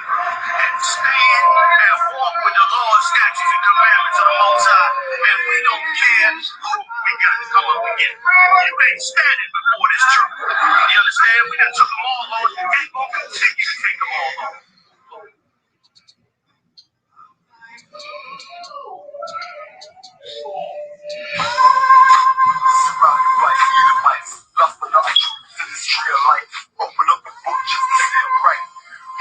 and stand and walk with the laws, statutes, and commandments of the Most High. And we don't care who we got to come up against. You ain't standing before this truth. You understand? We done took them all on and gonna continue to take them all on. Surrounded by Edomites, lost but not truth to this tree of life. Open up the book just to see it right.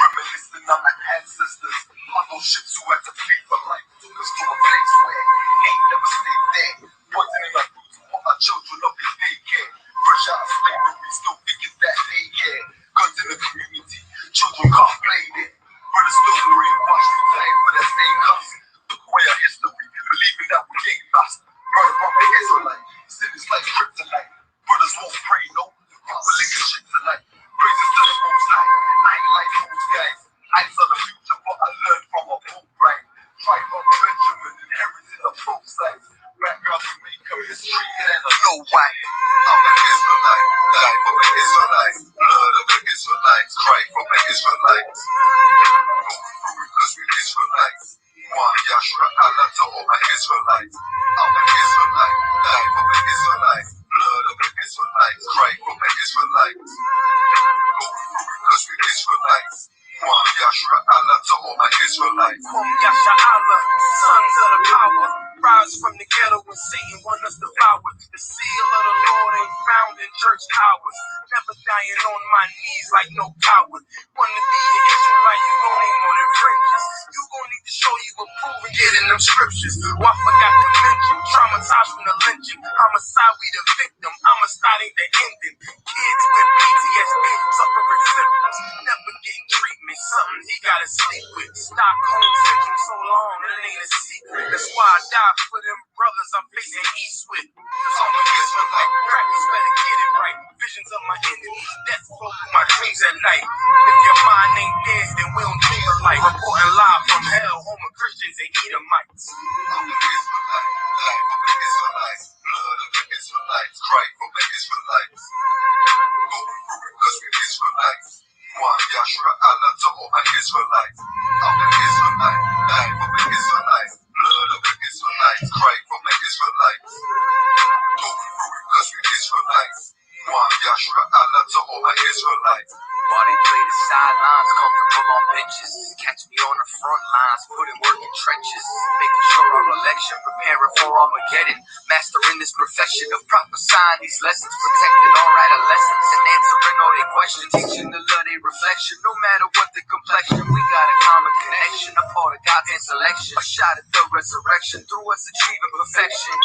Reminiscing on my ancestors, on those ships who had to flee for life. Took us to a place where ain't never stayed there. Poisoning our foods for our children up in daycare. Fresh out of slavery, still thinking that they care. Guns in the community, children can't play there. Brothers still brainwashed, retired for that same cost. Took away our history, believing that we ain't lost. Murder from the Israelite, sin is like kryptonite. Brothers won't pray, no, religion shit tonight. Praises to the Most High, I ain't like those guys. Eyes on the future, but I learned from a boat ride. Tribe of Benjamin, inherited of both sides. Background to make a history, and I know why. I'm an Israelite, die for the Israelites. Blood of the Israelites, cry for the Israelites. Go through it cause we Israelites. One Yashra Allah to all my Israelites. I'm an Israelite, die for the Israelites. Blood of the Israelites, cry for the Israelites. Go through it cause we Israelites. One Yashra Allah to all my Israelites. One Yashra Allah, sons of the power. Rise from the ghetto when Satan want us devoured. The seal of the Lord ain't found in church towers. Never dying on my knees like no coward. Wanna be an Israelite, you gon' need more than fringes. You gon' need to show you a proof and get in them scriptures. Oh, I forgot to mention, traumatized from the lynching. Homicide, we the victim. Homicide ain't the ending. Kids with PTSD, suffering symptoms. Never getting treatment, something he gotta sleep with. Stockholm syndrome so long, it ain't a secret. That's why I die for them brothers I'm facing east with. Cause I'm an Israelite, practice better get it right. Visions of my enemies, death flow through my dreams at night. If your mind ain't dead, then we don't dream of life. Reporting live from hell, home of Christians and Edomites. I'm an Israelite, die for the Israelites. Blood of the Israelites, cry for the Israelites. Go through it cause we Israelites. One Yashra Allah to all my Israelites. I'm an Israelite, die for the Israelites. Blood of the Israelites, cry for the Israelites. Go through it cause we Israelites. One Yashra Allah to all my Israelites. While they play the sidelines, comfortable on benches. Catch me on the front lines, putting work in trenches. Making sure our election, preparing for Armageddon. Mastering this profession of prophesying these lessons. Protecting our adolescents and answering all their questions. Teaching to love their reflection, no matter what the complexion. We got a common connection, a part of God's hand selection. A shot at the resurrection, through us achieving perfection.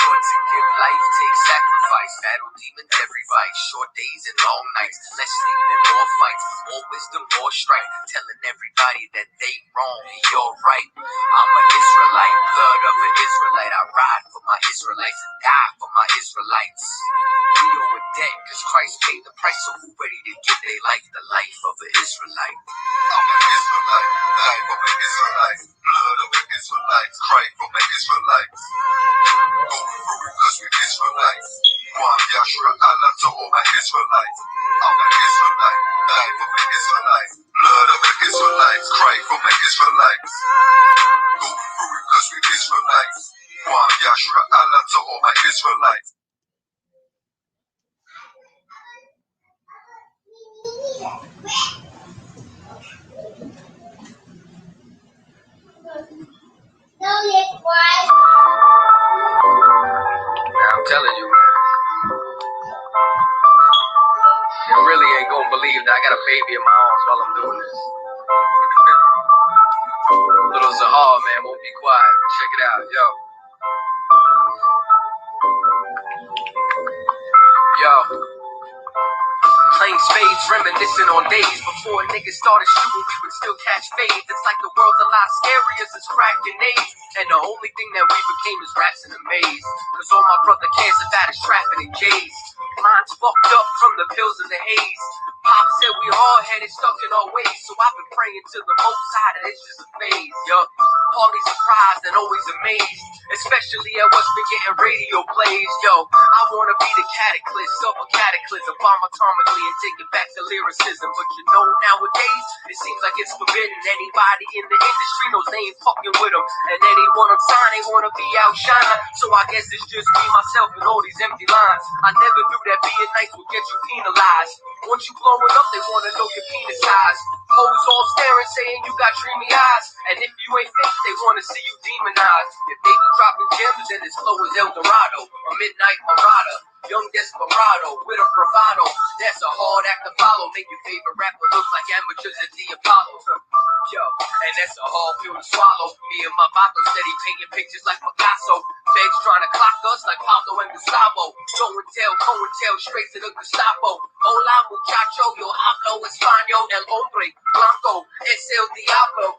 But to give life takes sacrifice. Battle demons every vice. Short days and long nights. Less sleep and more fights. More wisdom, more strife. Telling everybody that they wrong and you're right. I'm an Israelite, blood of an Israelite. I ride for my Israelites and die for my Israelites. We owe a debt cause Christ paid the price. So who ready to give their life the life of an Israelite? I'm an Israelite, die for the Israelites. Blood of the Israelites, cry for the Israelites. Go through it cause we Israelites. One Yashra Allah to all my Israelites. I'm an Israelite, die for the Israelites. Blood of the Israelites, cry for the Israelites. Go through it cause we Israelites. One Yashra Allah to all my Israelites. I'm telling you, man. You really ain't gonna believe that I got a baby in my arms while I'm doing this. Little Zahar, man, won't be quiet. Check it out, yo. Yo. Playing spades, reminiscing on days before niggas started shooting, we would still catch fades. It's like the world's a lot scarier since crack grenades. And the only thing that we became is rats in a maze. Cause all my brother cares about is trapping and J's. minds fucked up from the pills and the haze. Pop said we all had it stuck in our ways, so I've been praying to the most high that it's just a phase, yup. Always surprised and always amazed, especially at what's been getting radio plays, yo. I wanna be the cataclysm of a cataclysm, bomb atomically and take it back to lyricism. But you know nowadays, it seems like it's forbidden. Anybody in the industry knows they ain't fucking with them, and anyone I'm signed, they wanna be outshine. So I guess it's just me, myself, and all these empty lines. I never knew that being nice would get you penalized. Once you blowing up, they wanna know your penis size. Hoes all staring, saying you got dreamy eyes, and if you ain't fake, they wanna see you demonized. If they be dropping gems, then it's flow as El Dorado, a midnight marauder, young desperado with a bravado. That's a hard act to follow. Make your favorite rapper look like amateurs at the Apollos. Yo, and that's a hard pill to swallow. Me and my vato steady painting pictures like Picasso. Feds trying to clock us like Pablo and Gustavo. Show and tell, straight to the Gestapo. Hola muchacho, yo hablo español, el hombre blanco, es el diablo.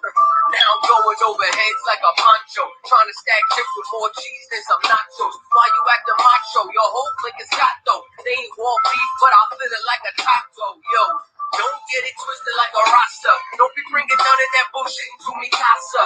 Now I'm going over heads like a poncho, trying to stack chips with more cheese than some nachos. Why you acting macho? Your whole clique is gato. They ain't want beef, but I'll fit it like a taco. Yo, don't get it twisted like a rasta. Don't be bringing none of that bullshit into me casa.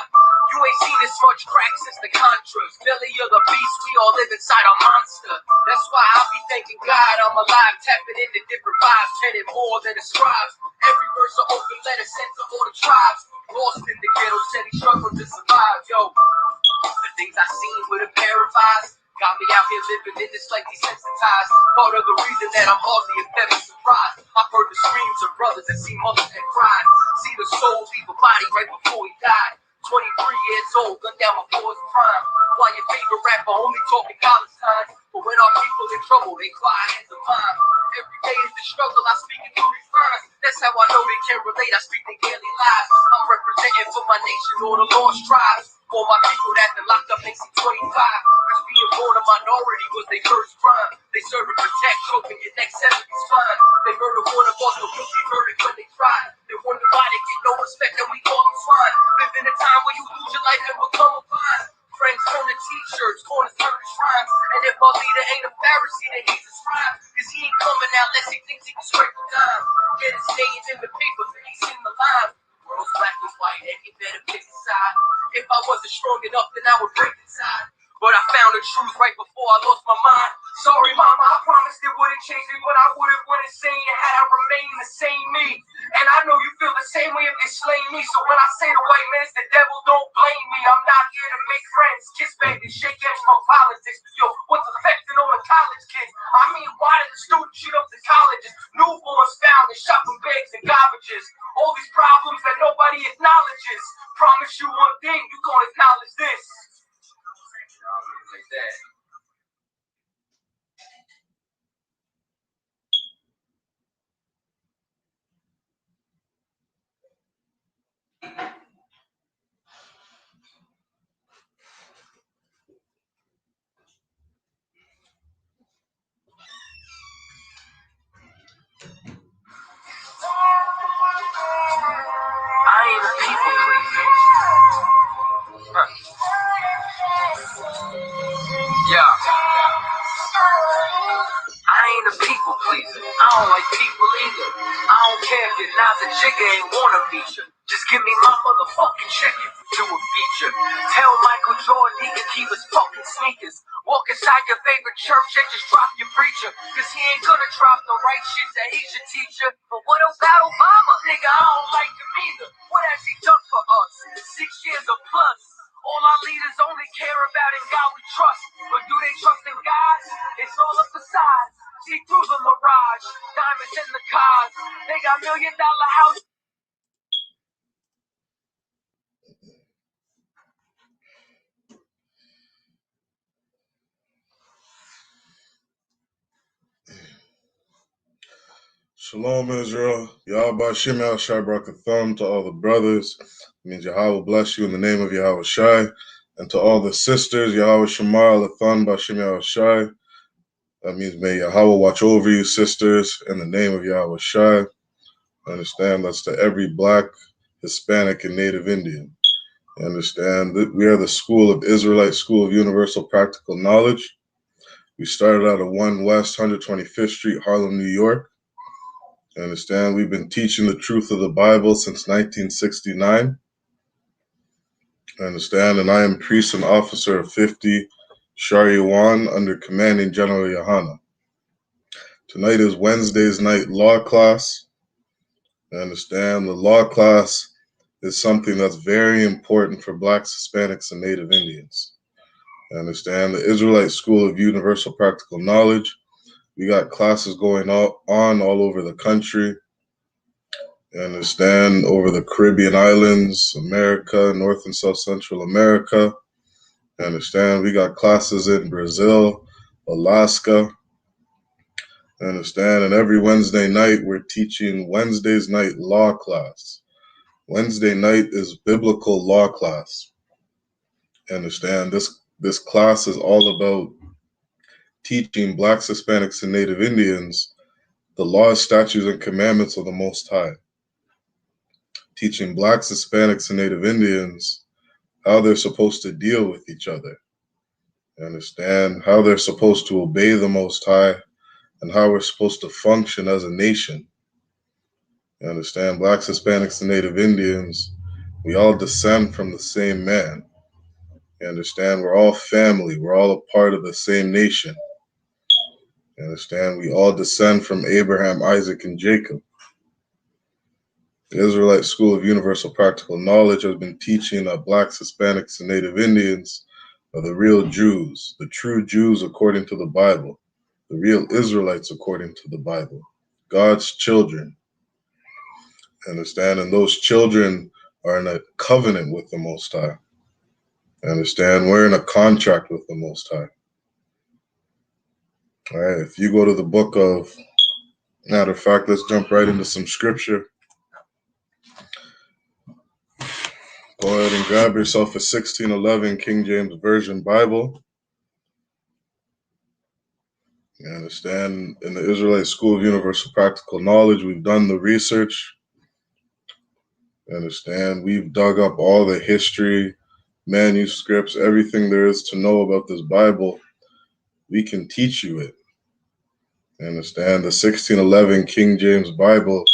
You ain't seen this much crack since the Contras. Belly of the beast, we all live inside a monster. That's why I be thanking God I'm alive, tapping into different vibes, headed more than the scribes. Every verse an open letter sent to all the tribes. Lost in the ghetto, steady struggling to survive, yo. The things I seen with a pair of eyes got me out here living in this like desensitized. Part of the reason that I'm hardly if never surprised. I've heard the screams of brothers and seen mothers that cried. See the soul leave a body right before he died. 23 years old, gunned down before his prime. Why your favorite rapper only talking college time? But when our people in trouble, they quiet as a mime. Every day is the struggle, I speak it through these rhymes. That's how I know they can't relate, I speak their daily lives. I'm representing for my nation, all the lost tribes. For my people that been locked up since 25. Cause being born a minority was their first crime. They serve and protect, choking your next 70 spine. They murder one of us, no guilty verdict when they tried. They wonder why they get no respect and we call them swine. Live in a time where you lose your life and become a vine. Friends turn to t-shirts, corners turn to shrines. And if our leader ain't a Pharisee, then he's a scribe. Cause he ain't coming out unless he thinks he can scrape the dime. Get his names in the papers and he's in the line. World's black and white and you better pick a side. If I wasn't strong enough, then I would break inside. But I found the truth right before I lost my mind. Sorry, mama, I promised it wouldn't change me, but I would've went insane had I remained the same me. And I know you feel the same way if they slay me. So when I say the white man's the devil, don't blame me. I'm not here to make friends, kiss back and shake hands for politics. Yo, what's affecting all the college kids? I mean, why did the students shoot up the colleges? Newborns found in shopping bags and garbages. All these problems that nobody acknowledges. Promise you one thing, you gonna acknowledge this. Like that. I ain't a people pleaser. Yeah. I ain't a people pleaser. I don't like people either. I don't care if you're not the jigger ain't wanna beat you. Just give me my motherfucking check if you do a feature. Tell Michael Jordan he can keep his fucking sneakers. Walk inside your favorite church and just drop your preacher. Cause he ain't gonna drop the right shit that he should teach you. But what about Obama? Nigga, I don't like him either. What has he done for us? 6 years or plus. All our leaders only care about in God we trust. But do they trust in God? It's all a facade. See through the mirage. Diamonds in the cars. They got $1 million houses. Shalom, Israel. Yahweh Shem Al Shai Barakatham to all the brothers. It means Yahweh bless you in the name of Yahweh Shai. And to all the sisters, Yahweh Shemar Lathan Bashem Yahweh Shai. That means may Yahweh watch over you, sisters, in the name of Yahweh Shai. Understand that's to every black, Hispanic, and Native Indian. Understand that we are the school of Israelite, school of universal practical knowledge. We started out at 1 West 125th Street, Harlem, New York. You understand? We've been teaching the truth of the Bible since 1969. You understand? And I am priest and officer of 50 Shari 1 under Commanding General YAHANNA. Tonight is Wednesday's night law class. You understand? The law class is something that's very important for Blacks, Hispanics, and Native Indians. You understand? The Israelite School of Universal Practical Knowledge. We got classes going on all over the country. You understand? Over the Caribbean islands, America, North and South Central America. You understand? We got classes in Brazil, Alaska. You understand? And every Wednesday night, we're teaching Wednesday's night law class. Wednesday night is biblical law class. You understand? This class is all about teaching Blacks, Hispanics, and Native Indians the laws, statutes, and commandments of the Most High. Teaching Blacks, Hispanics, and Native Indians how they're supposed to deal with each other. You understand? How they're supposed to obey the Most High and how we're supposed to function as a nation. You understand? Blacks, Hispanics, and Native Indians, we all descend from the same man. You understand? We're all family. We're all a part of the same nation. You understand? We all descend from Abraham, Isaac, and Jacob. The Israelite School of Universal Practical Knowledge has been teaching that Blacks, Hispanics, and Native Indians are the real Jews, the true Jews according to the Bible, the real Israelites according to the Bible, God's children. Understand? And those children are in a covenant with the Most High. Understand? We're in a contract with the Most High. All right, if you go to the book of, matter of fact, let's jump right into some scripture. Go ahead and grab yourself a 1611 King James Version Bible. You understand? In the Israelite School of Universal Practical Knowledge, we've done the research. You understand? We've dug up all the history, manuscripts, everything there is to know about this Bible. We can teach you it. You understand? The 1611 King James Bible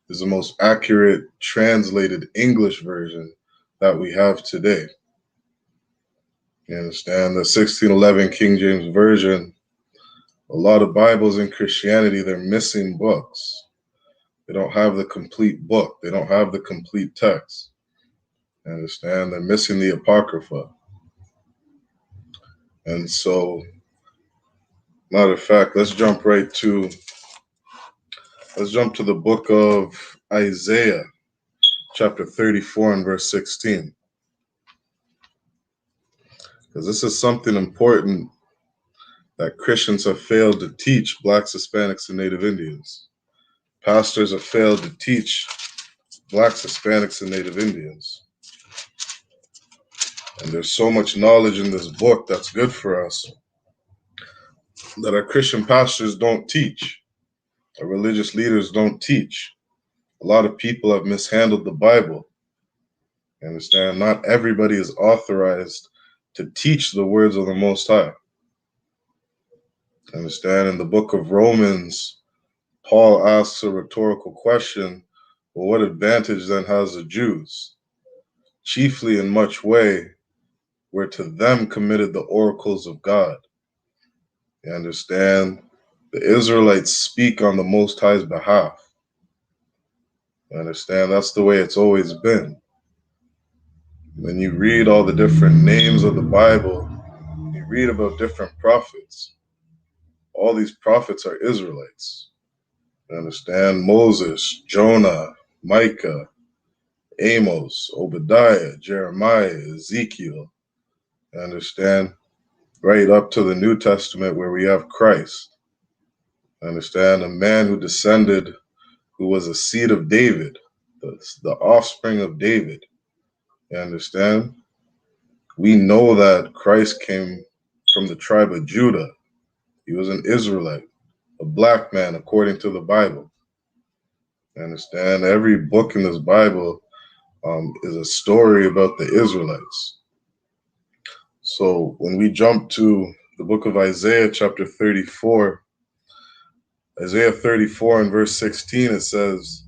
is the most accurate translated English version that we have today. You understand? The 1611 King James Version, a lot of Bibles in Christianity, they're missing books. They don't have the complete book. They don't have the complete text. You understand? They're missing the Apocrypha. And so, matter of fact, let's jump to the book of Isaiah, chapter 34 and verse 16. Because this is something important that Christians have failed to teach Blacks, Hispanics, and Native Indians. Pastors have failed to teach Blacks, Hispanics, and Native Indians. And there's so much knowledge in this book that's good for us that our Christian pastors don't teach. Our religious leaders don't teach. A lot of people have mishandled the Bible. You understand? Not everybody is authorized to teach the words of the Most High. You understand? In the book of Romans, Paul asks a rhetorical question, well, what advantage then has the Jews? Chiefly in much way, where to them committed the oracles of God. You understand? The Israelites speak on the Most High's behalf. You understand? That's the way it's always been. When you read all the different names of the Bible, you read about different prophets. All these prophets are Israelites. You understand? Moses, Jonah, Micah, Amos, Obadiah, Jeremiah, Ezekiel. You understand? Right up to the New Testament where we have Christ. You understand? A man who descended, who was a seed of David, the offspring of David. You understand? We know that Christ came from the tribe of Judah. He was an Israelite, a black man according to the Bible. You understand? Every book in this Bible is a story about the Israelites. So when we jump to the book of Isaiah, chapter 34. Isaiah 34 and verse 16, it says,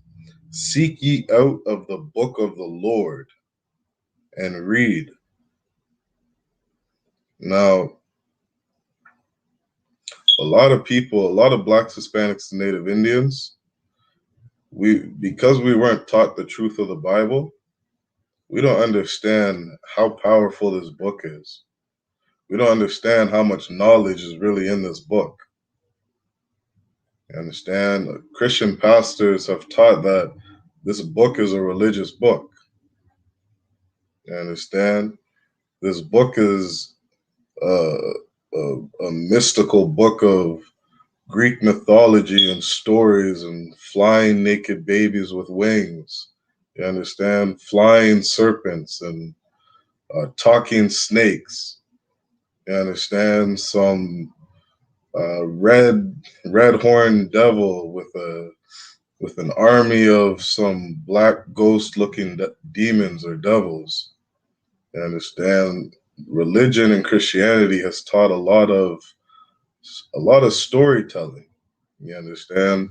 "Seek ye out of the book of the Lord and read." Now, a lot of people, a lot of Blacks, Hispanics, and Native Indians, because we weren't taught the truth of the Bible, we don't understand how powerful this book is. We don't understand how much knowledge is really in this book. You understand? Christian pastors have taught that this book is a religious book. You understand? This book is a mystical book of Greek mythology and stories and flying naked babies with wings. You understand? Flying serpents and talking snakes. You understand? Some red horned devil with an army of some black ghost looking demons or devils. You understand? Religion and Christianity has taught a lot of storytelling. You understand?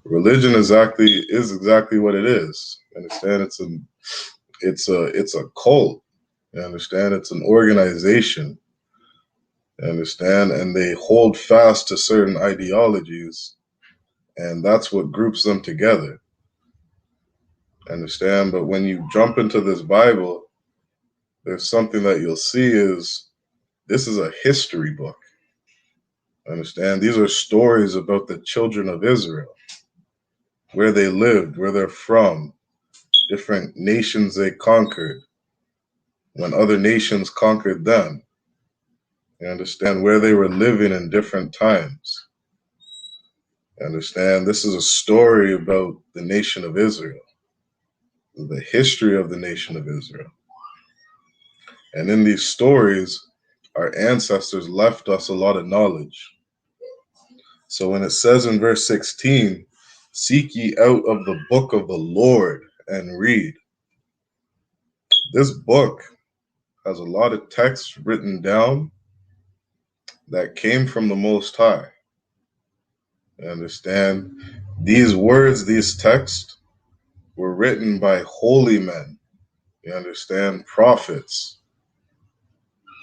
Religion is exactly what it is. You understand? It's a cult. You understand? It's an organization. You understand? And they hold fast to certain ideologies, and that's what groups them together. Understand? But when you jump into this Bible, there's something that you'll see is this is a history book. Understand? These are stories about the children of Israel, where they lived, where they're from, different nations they conquered, when other nations conquered them. You understand? Where they were living in different times. You understand? This is a story about the nation of Israel, the history of the nation of Israel. And in these stories, our ancestors left us a lot of knowledge. So when it says in verse 16, "Seek ye out of the book of the Lord and read," this book has a lot of text written down that came from the Most High. You understand? These words, these texts, were written by holy men. You understand? Prophets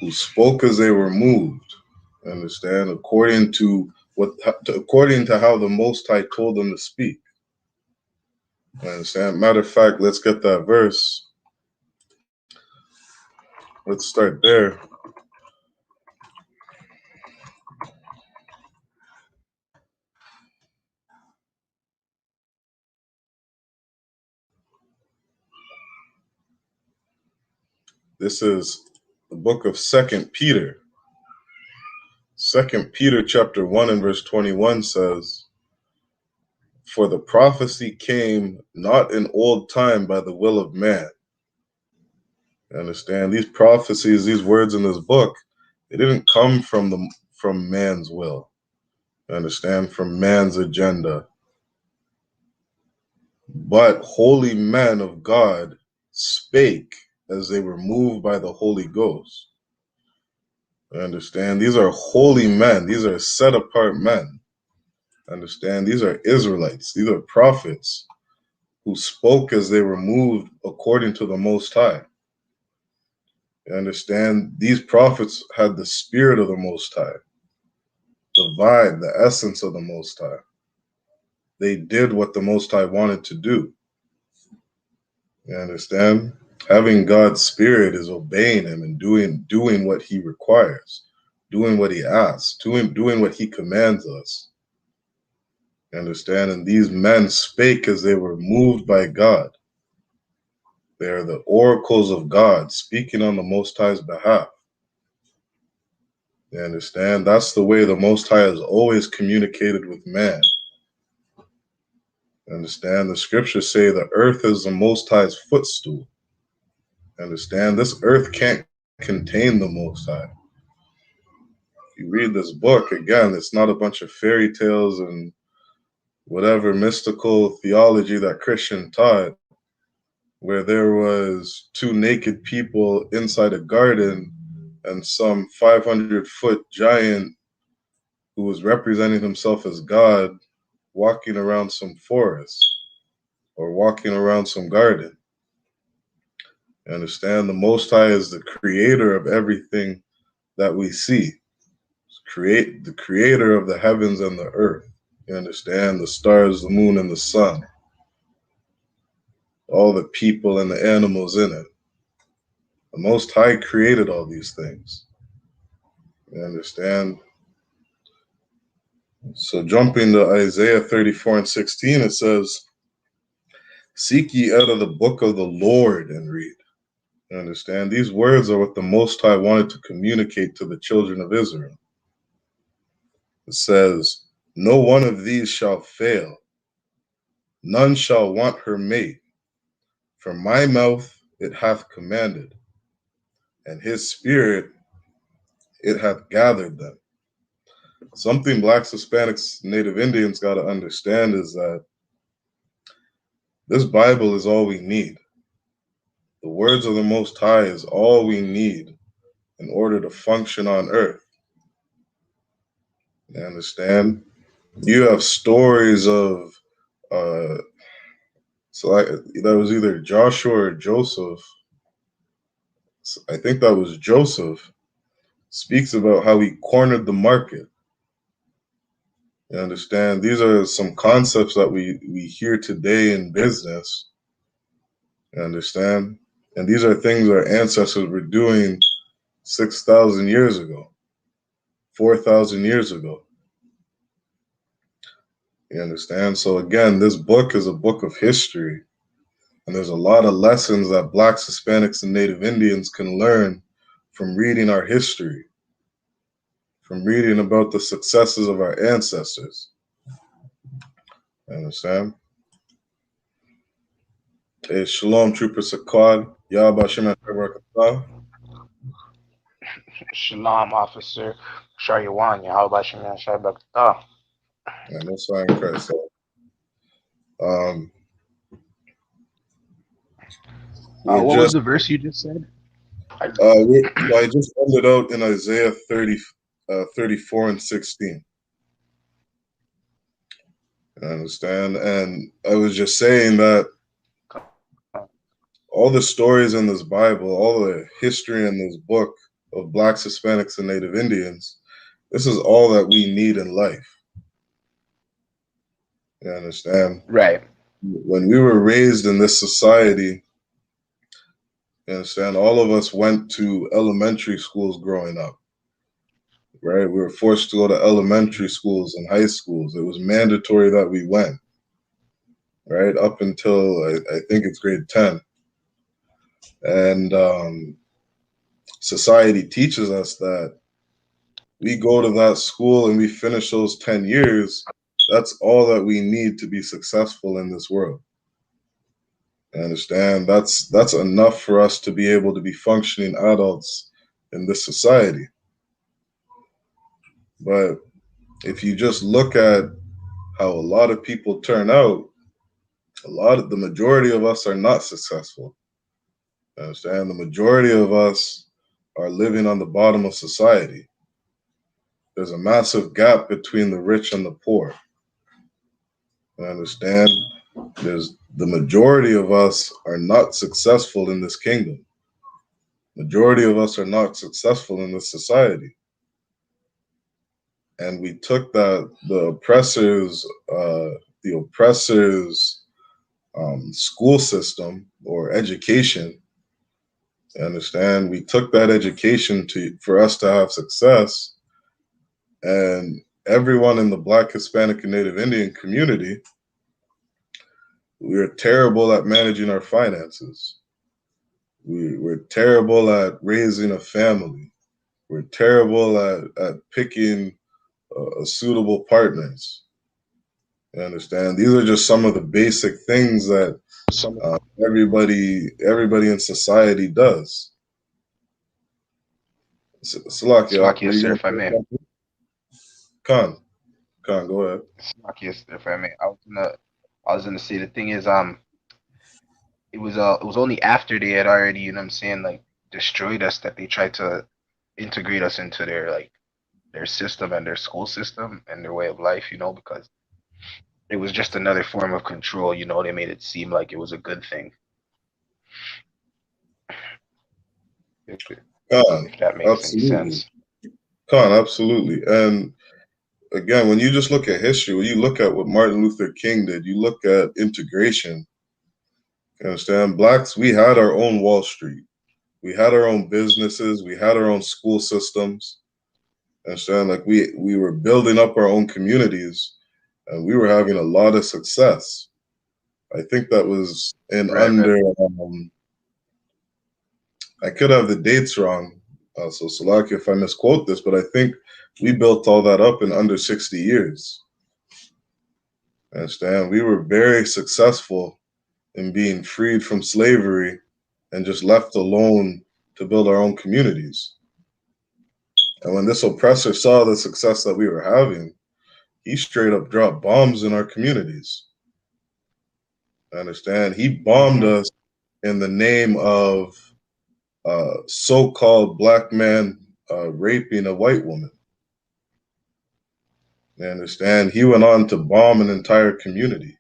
who spoke as they were moved. You understand? According to how the Most High told them to speak. You understand? Matter of fact, let's get that verse. Let's start there. This is the book of 2 Peter. 2 Peter chapter 1 and verse 21 says, "For the prophecy came not in old time by the will of man." You understand? These prophecies, these words in this book, they didn't come from man's will. You understand? From man's agenda. But holy men of God spake as they were moved by the Holy Ghost. You understand? These are holy men. These are set apart men. Understand? These are Israelites. These are prophets who spoke as they were moved according to the Most High. You understand? These prophets had the spirit of the Most High, the vibe, the essence of the Most High. They did what the Most High wanted to do. You understand? Having God's spirit is obeying him and doing what he requires, doing what he asks, doing what he commands us. You understand? And these men spake as they were moved by God. They are the oracles of God speaking on the Most High's behalf. You understand? That's the way the Most High has always communicated with man. You understand? The scriptures say the earth is the Most High's footstool. You understand? This earth can't contain the Most High. If you read this book, again, it's not a bunch of fairy tales and whatever mystical theology that Christian taught, where there was two naked people inside a garden and some 500-foot giant who was representing himself as God walking around some forest or walking around some garden. You understand? The Most High is the creator of everything that we see. The creator of the heavens and the earth. You understand? The stars, the moon, and the sun. All the people and the animals in it. The Most High created all these things. You understand? So jumping to Isaiah 34:16, it says, "Seek ye out of the book of the Lord and read." You understand? These words are what the Most High wanted to communicate to the children of Israel. It says, "No one of these shall fail. None shall want her mate. For my mouth it hath commanded, and his spirit it hath gathered them." Something Blacks, Hispanics, Native Indians got to understand is that this Bible is all we need. The words of the Most High is all we need in order to function on earth. You understand? You have stories of, that was either Joshua or Joseph. I think that was Joseph. Speaks about how he cornered the market. You understand? These are some concepts that we hear today in business. You understand? And these are things our ancestors were doing 6,000 years ago, 4,000 years ago. You understand? So again, this book is a book of history. And there's a lot of lessons that Blacks, Hispanics, and Native Indians can learn from reading our history, from reading about the successes of our ancestors. You understand? Hey, Shalom, Trooper Saquad. Yahba Shema Barakatah. Shalom, Officer Sharyawanya. How about you, man? Shabakatah. And that's why in Christ. What was the verse you just said? I just ended out in Isaiah 34:16. You understand? And I was just saying that all the stories in this Bible, all the history in this book of Blacks, Hispanics, and Native Indians, this is all that we need in life. You understand? Right. When we were raised in this society, you understand, all of us went to elementary schools growing up, right? We were forced to go to elementary schools and high schools. It was mandatory that we went, right? Up until I think it's grade 10. And society teaches us that we go to that school and we finish those 10 years. That's all that we need to be successful in this world. You understand? That's enough for us to be able to be functioning adults in this society. But if you just look at how a lot of people turn out, the majority of us are not successful. You understand? The majority of us are living on the bottom of society. There's a massive gap between the rich and the poor. You understand? The majority of us are not successful in this kingdom. Majority of us are not successful in this society. And we took the oppressors' school system or education. You understand? We took that education for us to have success, and everyone in the Black, Hispanic, and Native Indian community, we're terrible at managing our finances. We're terrible at raising a family. We're terrible at picking suitable partners. You understand? These are just some of the basic things that everybody in society does. Salakia, sir, if I may. Khan, go ahead. Salakia, sir, if I may. I was gonna say the thing is, it was only after they had already, you know what I'm saying, like destroyed us that they tried to integrate us into their system and their school system and their way of life, because it was just another form of control. They made it seem like it was a good thing, if, Khan, if that makes any absolutely. sense. Khan, absolutely. And again, when you just look at history, when you look at what Martin Luther King did, you look at integration. You understand? Blacks, we had our own Wall Street. We had our own businesses. We had our own school systems. You understand? Like we were building up our own communities, and we were having a lot of success. I think that was in Right, right, under. I could have the dates wrong, so Salaki if I misquote this, but I think we built all that up in under 60 years. Understand? We were very successful in being freed from slavery and just left alone to build our own communities. And when this oppressor saw the success that we were having, he straight up dropped bombs in our communities. Understand? He bombed mm-hmm. us in the name of so-called black man raping a white woman. You understand? He went on to bomb an entire community,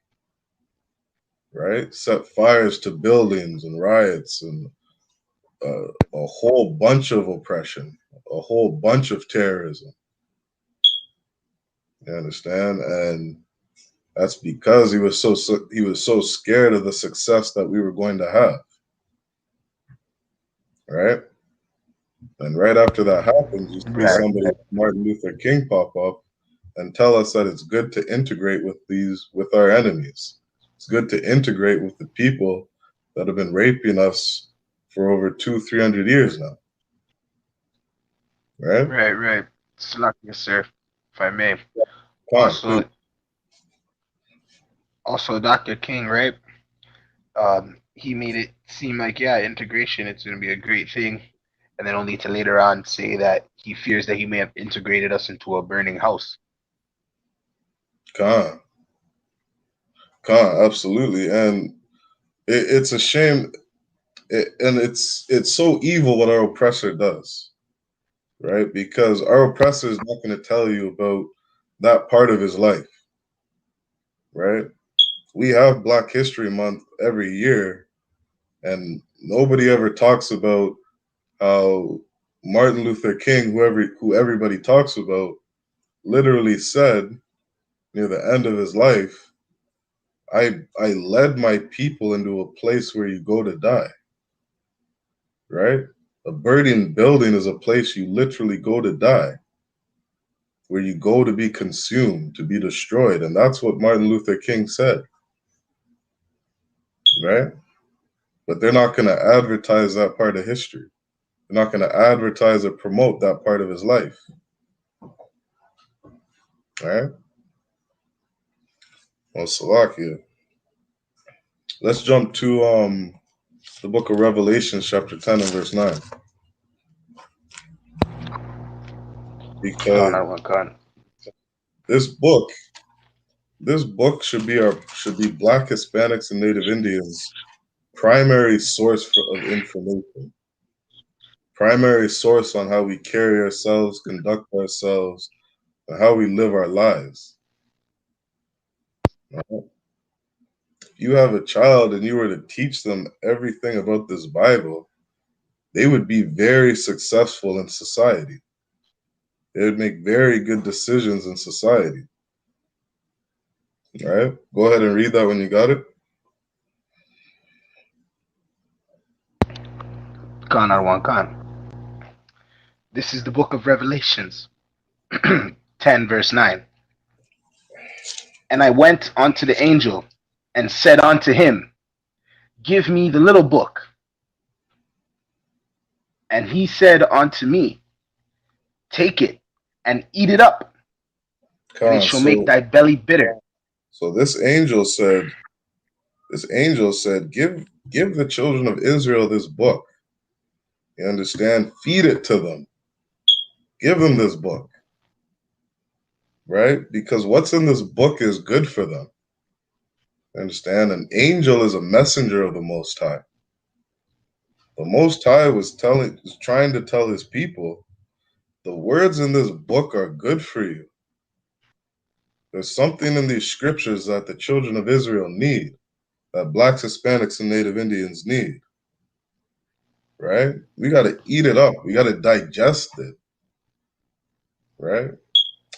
right? Set fires to buildings and riots and a whole bunch of oppression, a whole bunch of terrorism. You understand? And that's because he was so scared of the success that we were going to have, right? And right after that happens, you see Right, somebody like Martin Luther King pop up and tell us that it's good to integrate with our enemies. It's good to integrate with the people that have been raping us for over 200-300 years now, right? right. Slack, yes, sir. If I may. Khan, Also, please. Dr. King, right? He made it seem like, yeah, integration, it's going to be a great thing, and then only to later on say that he fears that he may have integrated us into a burning house. Khan, absolutely. And it's a shame, and it's so evil what our oppressor does, right? Because our oppressor is not going to tell you about that part of his life, right? We have Black History Month every year, and nobody ever talks about how Martin Luther King, who everybody talks about, literally said near the end of his life, I led my people into a place where you go to die, right? A burning building is a place you literally go to die, where you go to be consumed, to be destroyed. And that's what Martin Luther King said, right? But they're not going to advertise that part of history. They're not going to advertise or promote that part of his life, right? Well, Salakia. Let's jump to the book of Revelation, chapter 10 and verse 9. Because Con. this book should be Black Hispanics and Native Indians primary source of information, primary source on how we carry ourselves, conduct ourselves, and how we live our lives. Right? If you have a child and you were to teach them everything about this Bible, they would be very successful in society. They would make very good decisions in society. All right, go ahead and read that when you got it. Con. This is the book of Revelations, 10, verse 9. And I went unto the angel and said unto him, give me the little book. And he said unto me, take it and eat it up, and it shall make So thy belly bitter. this angel said, give the children of Israel this book. You understand? Feed it to them. Give them this book. Right? Because what's in this book is good for them. Understand? An angel is a messenger of the Most High. The Most High was trying to tell his people the words in this book are good for you. There's something in these scriptures that the children of Israel need, that blacks, Hispanics, and Native Indians need. Right? We got to eat it up. We got to digest it. Right?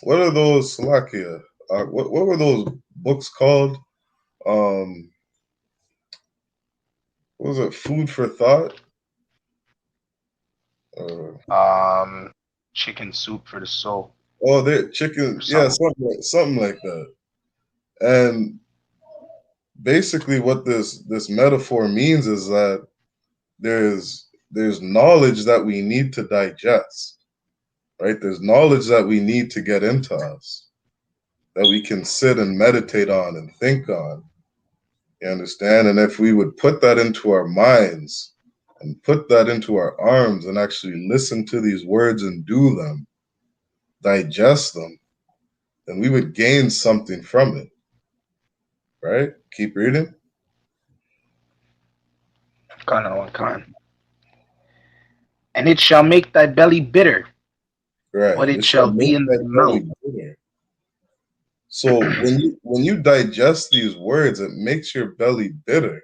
What are those, Salakia? What were those books called? What was it? Food for Thought? Chicken soup for the soul. Oh, they're chicken. Yeah, something like that. And basically, what this metaphor means is that there's knowledge that we need to digest. Right? There's knowledge that we need to get into us, that we can sit and meditate on and think on. You understand? And if we would put that into our minds and put that into our arms and actually listen to these words and do them, digest them, then we would gain something from it. Right? Keep reading. Con. And it shall make thy belly bitter, Right. but it shall be in thy mouth. Bitter. So when you digest these words, it makes your belly bitter.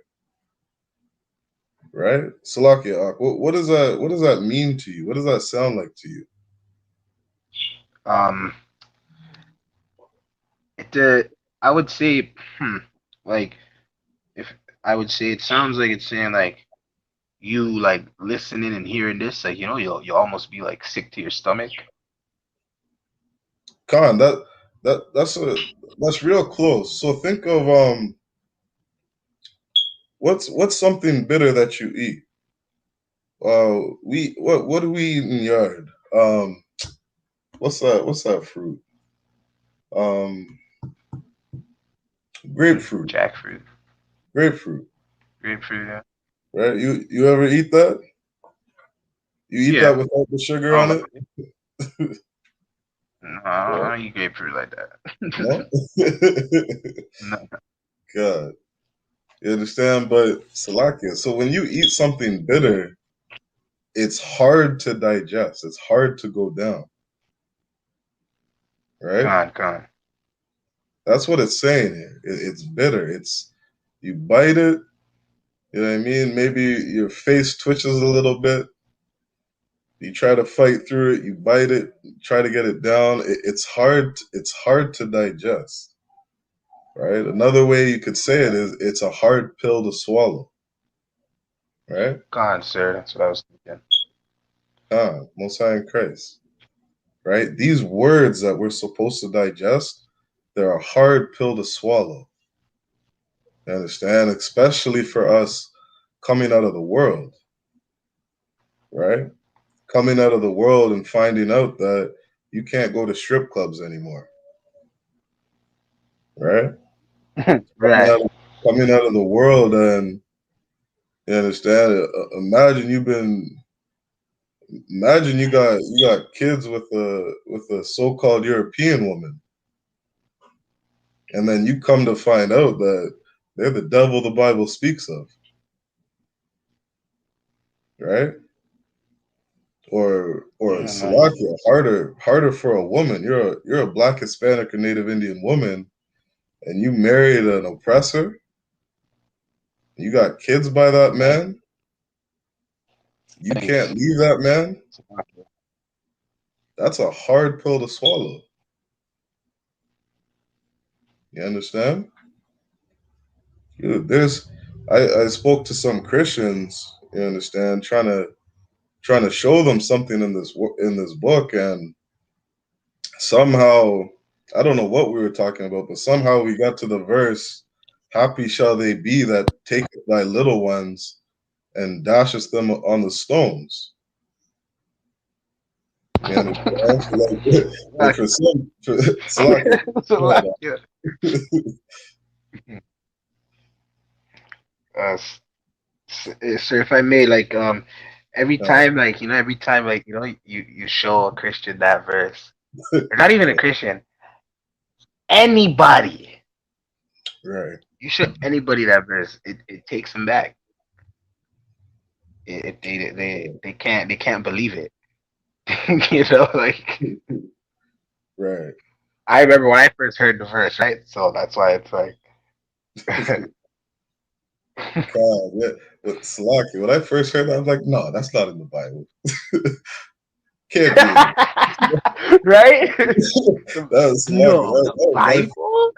Right? Salakia, what does that mean to you? What does that sound like to you? I would say, like, if I would say, it sounds like it's saying like you like listening and hearing this, like you'll almost be like sick to your stomach. Khan, that's real close. So think of what's something bitter that you eat? What do we eat in yard? What's that fruit? Grapefruit. Jackfruit. Grapefruit. Yeah. Right? You ever eat that? You eat that without the sugar on it? No, I don't eat grapefruit like that. No? No. God. You understand? But Salakia, so when you eat something bitter, it's hard to digest. It's hard to go down. Right? Con. That's what it's saying here. It's bitter. You bite it, you know what I mean? Maybe your face twitches a little bit. You try to fight through it, you bite it, try to get it down. It's hard to digest. Right? Another way you could say it is it's a hard pill to swallow. Right? God, sir, that's what I was thinking. Most High in Christ. Right? These words that we're supposed to digest, they're a hard pill to swallow. You understand? Especially for us coming out of the world. Right? Coming out of the world and finding out that you can't go to strip clubs anymore. Right? Right. Coming out of the world, and you understand, imagine you got kids with a so-called European woman, and then you come to find out that they're the devil the Bible speaks of. Right? Or Salakia, harder for a woman. You're a black, Hispanic, or Native Indian woman, and you married an oppressor. You got kids by that man. You can't leave that man. That's a hard pill to swallow. You understand? I spoke to some Christians. You understand? Trying to show them something in this book, and somehow I don't know what we were talking about, but somehow we got to the verse, "Happy shall they be that take thy little ones and dashes them on the stones." You understand? Like for some, Sir, if I may, like every time you show a Christian that verse, or not even a Christian, anybody, right? You show anybody that verse, it takes them back. They can't believe it. You know, like Right. I remember when I first heard the verse, right? So that's why it's like God, yeah. But Salaki, when I first heard that, I was like, no, that's not in the Bible. Can't be in right? that was Salaki. No, That the was my Bible?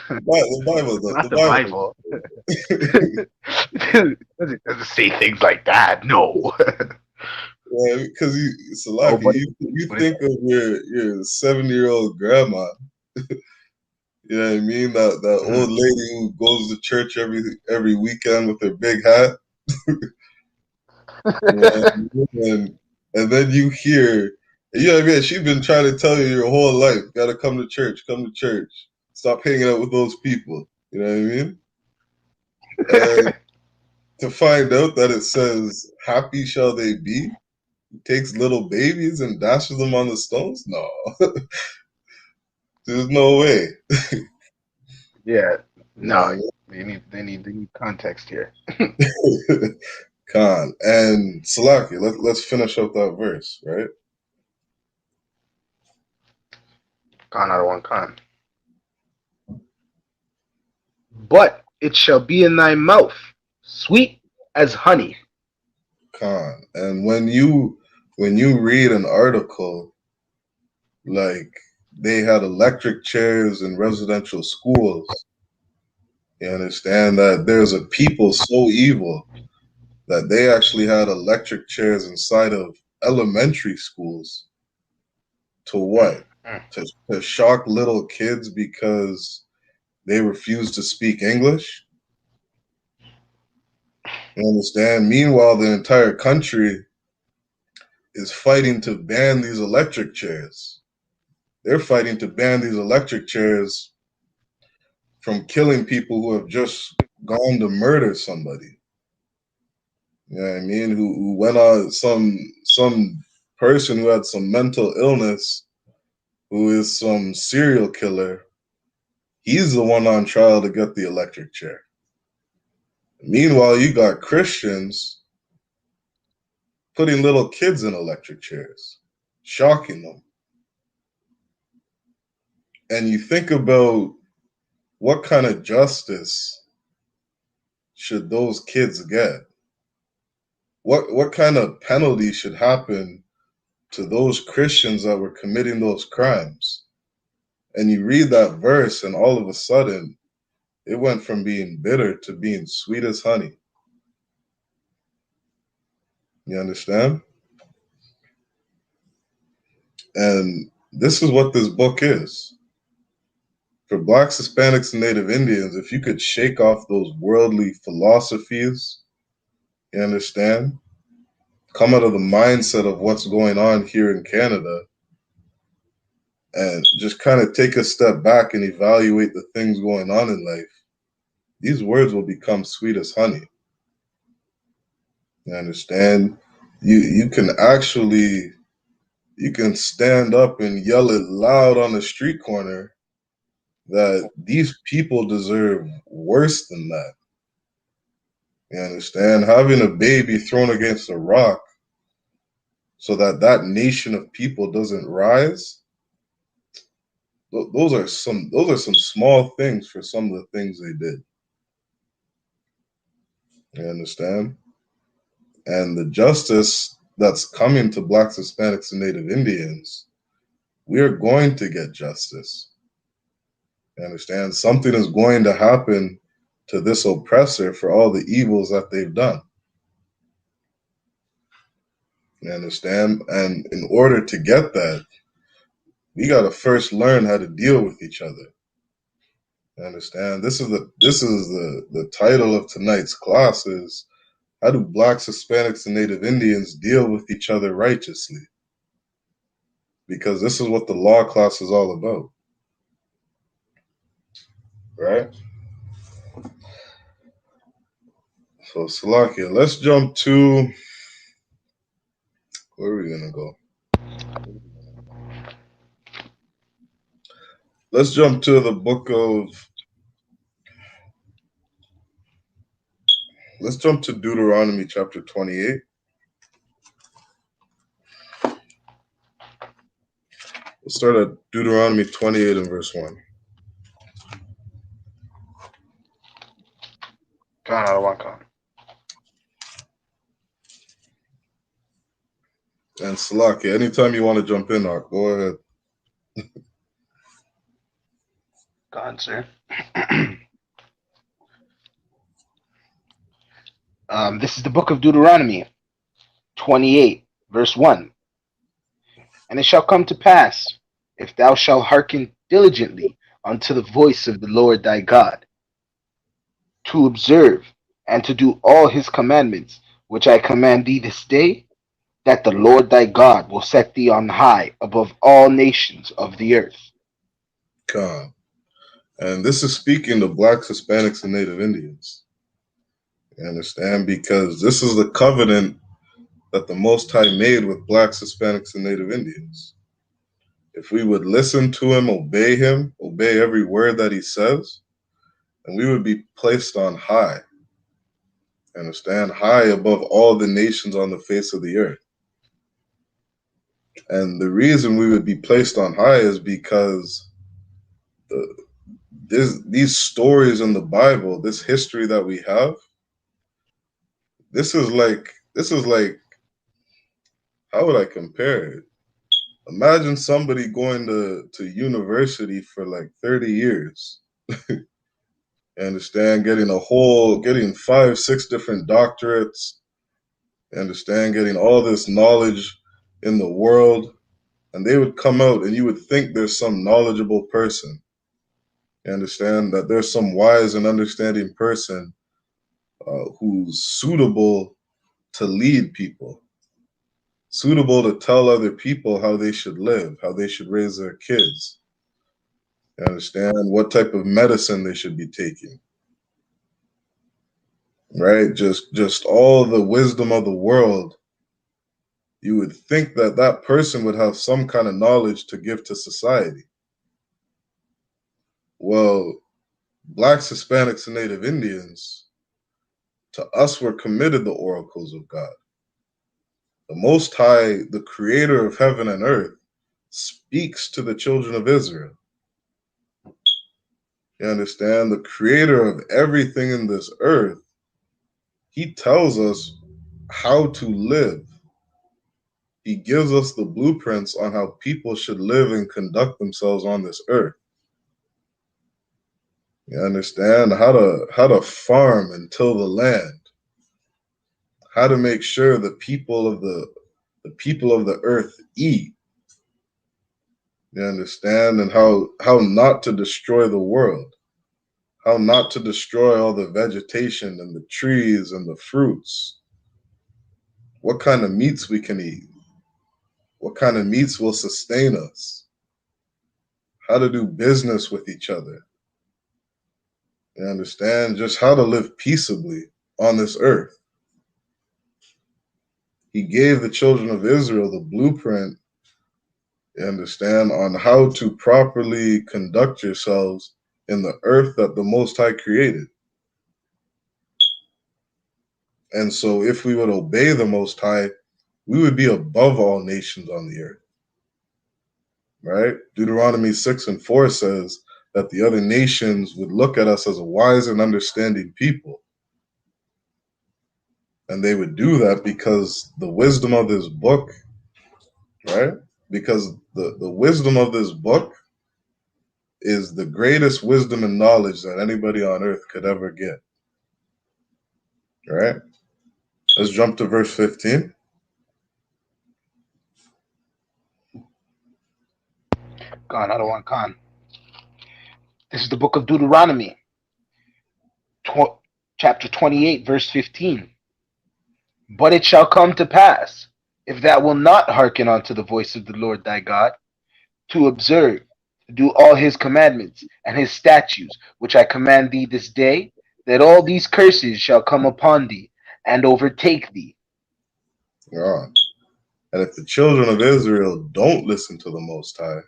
the Bible. Not The the Bible. Bible. It doesn't say things like that. No. Yeah, because Oh, Salaki, but you what is think of your 70-year-old grandma. You know what I mean? That that? old lady who goes to church every weekend with her big hat. Yeah, and then you hear, you know what I mean? She's been trying to tell you your whole life, gotta come to church, come to church. Stop hanging out with those people. You know what I mean? And to find out that it says, happy shall they be, takes little babies and dashes them on the stones? No, there's no way. Yeah. No, You they need context here. know? Khan. And Salaki, let's finish up that verse, right? Con out of one con. But it shall be in thy mouth, sweet as honey. Khan. And when you read an article like they had electric chairs in residential schools, you understand that there's a people so evil that they actually had electric chairs inside of elementary schools to Mm, what? mm. To shock little kids because they refuse to speak English. You understand? Meanwhile, the entire country is fighting to ban these electric chairs. They're fighting to ban these electric chairs from killing people who have just gone to murder somebody. You know what I mean? Who went on some person who had some mental illness, who is some serial killer. He's the one on trial to get the electric chair. Meanwhile, you got Christians putting little kids in electric chairs, shocking them. And you think about what kind of justice should those kids get? What kind of penalty should happen to those Christians that were committing those crimes? And you read that verse, and all of a sudden, it went from being bitter to being sweet as honey. You understand? And this is what this book is. For Blacks, Hispanics, and Native Indians, if you could shake off those worldly philosophies, you understand? Come out of the mindset of what's going on here in Canada and just kind of take a step back and evaluate the things going on in life, these words will become sweet as honey. You understand? You can actually you can stand up and yell it loud on the street corner that these people deserve worse than that. You understand? Having a baby thrown against a rock so that that nation of people doesn't rise. Those are some small things for some of the things they did. You understand? And the justice that's coming to Blacks, Hispanics, and Native Indians, we are going to get justice. You understand? Something is going to happen to this oppressor for all the evils that they've done. You understand? And in order to get that, we got to first learn how to deal with each other. You understand? This is the title of tonight's class is how do Blacks, Hispanics, and Native Indians deal with each other righteously? Because this is what the law class is all about, right? So Salakia, let's jump to where are we gonna go? Let's jump to the book of let's jump to Deuteronomy chapter 28. We'll start at Deuteronomy 28 and verse 1. Gone out of one con. And Salaki, anytime you want to jump in, Ark, go ahead. Gone, sir. This is the book of Deuteronomy 28, verse 1. And it shall come to pass, if thou shalt hearken diligently unto the voice of the Lord thy God, to observe and to do all his commandments, which I command thee this day, that the Lord thy God will set thee on high above all nations of the earth. Khan. And this is speaking to blacks, Hispanics, and Native Indians. You understand? Because this is the covenant that the Most High made with blacks, Hispanics, and Native Indians. If we would listen to him, obey every word that he says, then we would be placed on high. Understand? High above all the nations on the face of the earth. And the reason we would be placed on high is because these stories in the Bible, this history that we have, this is like, how would I compare it? Imagine somebody going to university for like 30 years. Understand? Getting 5-6 different doctorates. Understand? Getting all this knowledge in the world. And they would come out and you would think there's some knowledgeable person. You understand? That there's some wise and understanding person who's suitable to lead people. Suitable to tell other people how they should live, how they should raise their kids. You understand? What type of medicine they should be taking. Right? Just all the wisdom of the world. You would think that that person would have some kind of knowledge to give to society. Well, blacks, Hispanics, and Native Indians, to us were committed the oracles of God. The Most High, the creator of heaven and earth, speaks to the children of Israel. You understand? The creator of everything in this earth, he tells us how to live. He gives us the blueprints on how people should live and conduct themselves on this earth. You understand? How to farm and till the land. How to make sure the people of the earth eat. You understand? And how not to destroy the world. How not to destroy all the vegetation and the trees and the fruits. What kind of meats we can eat. What kind of meats will sustain us. How to do business with each other. You understand? Just how to live peaceably on this earth. He gave the children of Israel the blueprint, you understand, on how to properly conduct yourselves in the earth that the Most High created. And so if we would obey the Most High, we would be above all nations on the earth. Right? Deuteronomy 6 and 4 says that the other nations would look at us as a wise and understanding people. And they would do that because the wisdom of this book, right? Because the wisdom of this book is the greatest wisdom and knowledge that anybody on earth could ever get. Right? Let's jump to verse 15. Gone out of one con. This is the book of Deuteronomy, chapter 28, verse 15. But it shall come to pass, if thou wilt not hearken unto the voice of the Lord thy God, to observe, to do all his commandments and his statutes, which I command thee this day, that all these curses shall come upon thee and overtake thee. Yeah. And if the children of Israel don't listen to the Most High,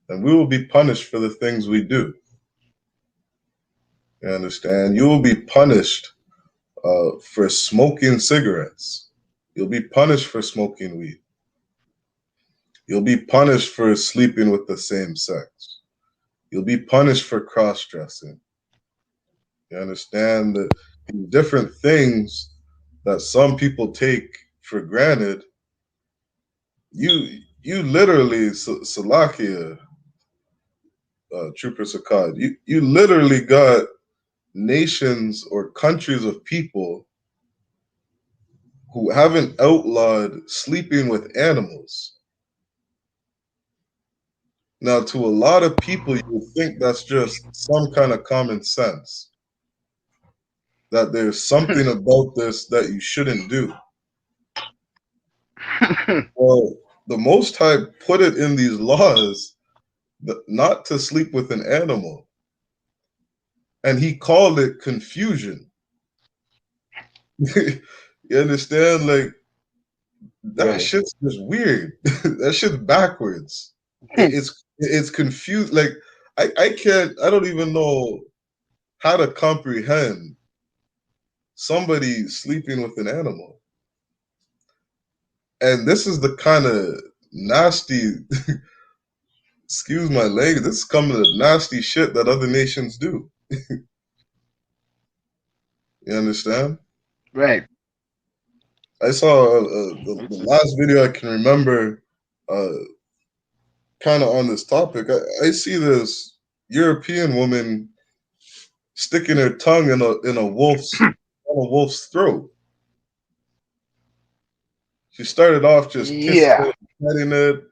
then we will be punished for the things we do. You understand? You will be punished for smoking cigarettes. You'll be punished for smoking weed. You'll be punished for sleeping with the same sex. You'll be punished for cross-dressing. You understand that these different things that some people take for granted, you literally, Salakia, Trooper Sakad, you literally got nations or countries of people who haven't outlawed sleeping with animals. Now, to a lot of people, you would think that's just some kind of common sense, that there's something about this that you shouldn't do. Well, the Most High put it in these laws not to sleep with an animal, and he called it confusion. You understand? Like, that Right. shit's just weird. That shit's backwards. It's confused. Like, I don't even know how to comprehend somebody sleeping with an animal. And this is the kind of nasty, excuse my language, this is kind of nasty shit that other nations do. You understand? Right. I saw the It's last video I can remember, uh, kind of on this topic. I see this European woman sticking her tongue in a wolf's throat. She started off just kissing yeah. it, petting it,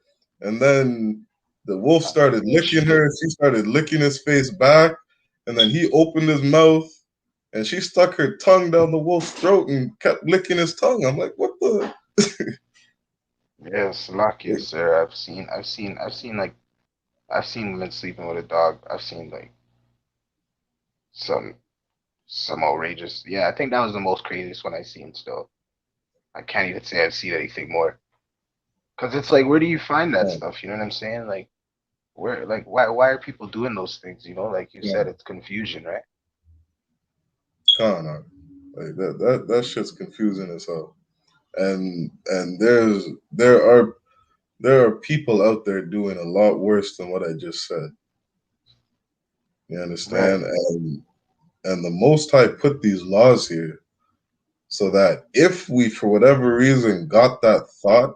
and then the wolf started licking her. She started licking his face back, and then he opened his mouth, and she stuck her tongue down the wolf's throat and kept licking his tongue. I'm like, what the? Yes, lucky, sir. I've seen women sleeping with a dog. I've seen like some some outrageous. Yeah, I think that was the most craziest one I've seen. Still, I can't even say I've seen anything more. Cause it's like, where do you find that Oh, stuff? You know what I'm saying? Like, where, like, why are people doing those things? You know, like you yeah, said, it's confusion, right? come on. Like that shit's confusing as hell. And there are people out there doing a lot worse than what I just said. You Right. understand? And the Most High put these laws here so that if we, for whatever reason, got that thought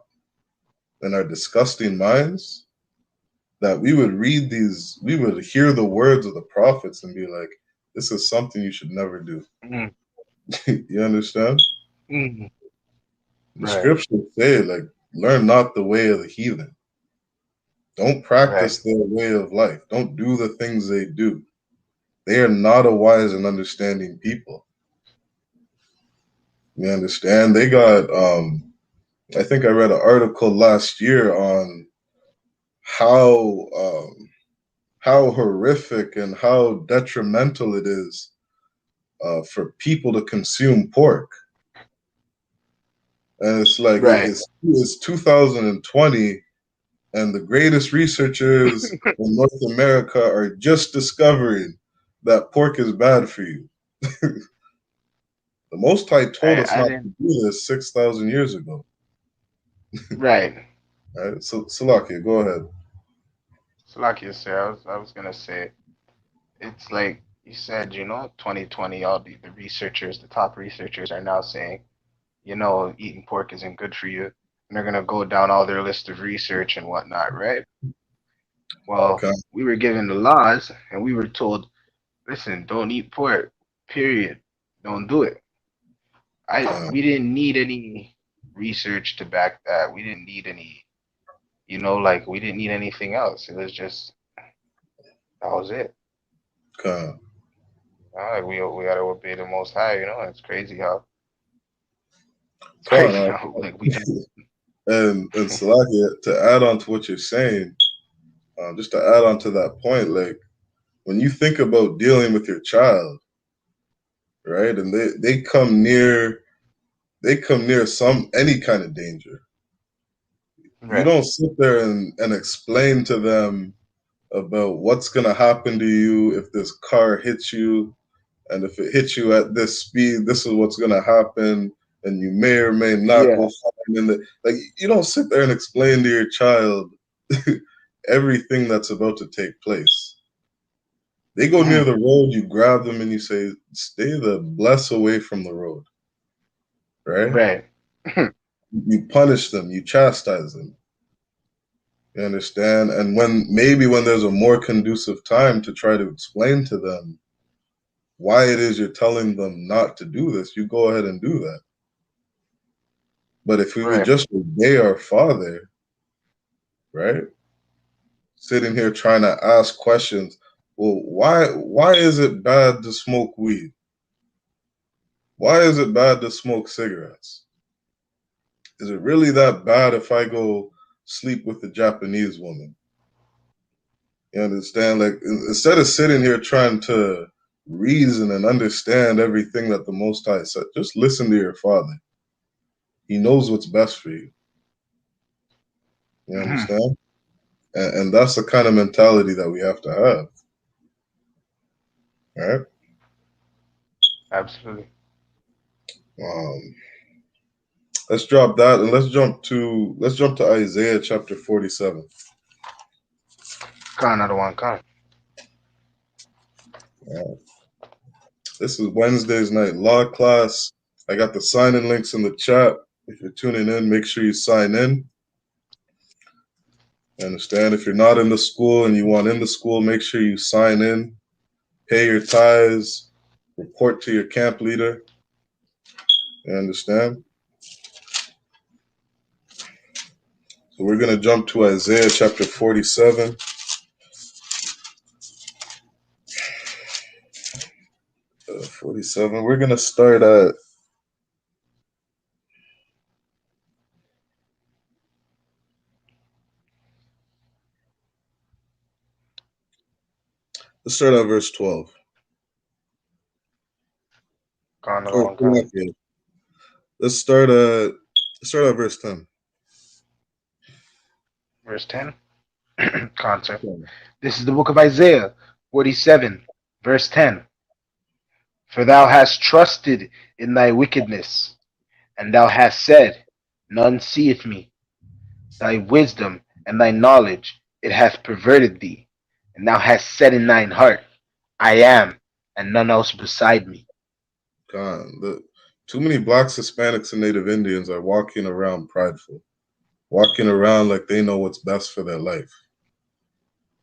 in our disgusting minds, that we would hear the words of the prophets and be like, this is something you should never do. Mm, You understand? mm, The right. scriptures say, like, learn not the way of the heathen. Don't Right. practice their way of life. Don't do the things they do. They are not a wise and understanding people. You understand? They got I think I read an article last year on how how horrific and how detrimental it is for people to consume pork. And it's like Right. it's 2020, and the greatest researchers in North America are just discovering that pork is bad for you. The Most High told us I not to didn't. do this 6,000 years ago. Right. Right? So, Salakia, go ahead. So like you said, I was gonna say, it's like you said, 2020, all the researchers, the top researchers are now saying, eating pork isn't good for you. And they're gonna go down all their list of research and whatnot, right? Well, Okay. we were given the laws and we were told, listen, don't eat pork. Period. Don't do it. Okay. We didn't need any research to back that. We didn't need any, like we didn't need anything else. It was just that was it. Okay. Like we gotta obey the Most High. It's crazy how it's crazy Okay. how like we just And Salakia, to add on to what you're saying, just to add on to that point, like when you think about dealing with your child, right, and they come near some any kind of danger, you right, don't sit there and explain to them about what's gonna happen to you if this car hits you, and if it hits you at this speed, this is what's gonna happen. and you may or may not Yeah. go find in the, like, you don't sit there and explain to your child everything that's about to take place. They go near the road, you grab them and you say, stay the bless away from the road, right? Right. You punish them, you chastise them. You understand? And when there's a more conducive time to try to explain to them why it is you're telling them not to do this, you go ahead and do that. But if we would Right. just obey our Father, right? Sitting here trying to ask questions, well, why is it bad to smoke weed? Why is it bad to smoke cigarettes? Is it really that bad if I go sleep with a Japanese woman? You understand? Like, instead of sitting here trying to reason and understand everything that the Most High said, just listen to your Father. He knows what's best for you. You understand? And that's the kind of mentality that we have to have. Right? Absolutely. Let's drop that and let's jump to Isaiah chapter 47. Another one. This is Wednesday's night law class. I got the sign-in links in the chat. If you're tuning in, make sure you sign in. Understand? If you're not in the school and you want in the school, make sure you sign in, pay your tithes, report to your camp leader. You understand? So we're going to jump to Isaiah chapter 47. We're going to start at verse 12. Another Oh, one. let's start at verse 10. Verse 10. Sir. This is the book of Isaiah 47, verse 10. For thou hast trusted in thy wickedness, and thou hast said, none seeth me. Thy wisdom and thy knowledge, it hath perverted thee, and thou hast said in thine heart, I am, and none else beside me. Too many blacks, Hispanics, and Native Indians are walking around prideful, walking around like they know what's best for their life.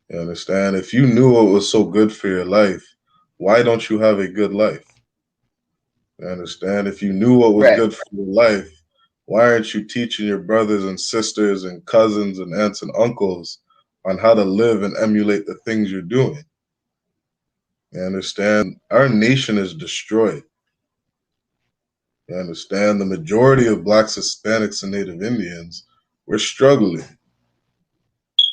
You understand? If you knew what was so good for your life, why don't you have a good life? You understand? If you knew what was Right. good for your life, why aren't you teaching your brothers and sisters and cousins and aunts and uncles on how to live and emulate the things you're doing? You understand? Our nation is destroyed. You understand? The majority of blacks, Hispanics, and Native Indians, we're struggling.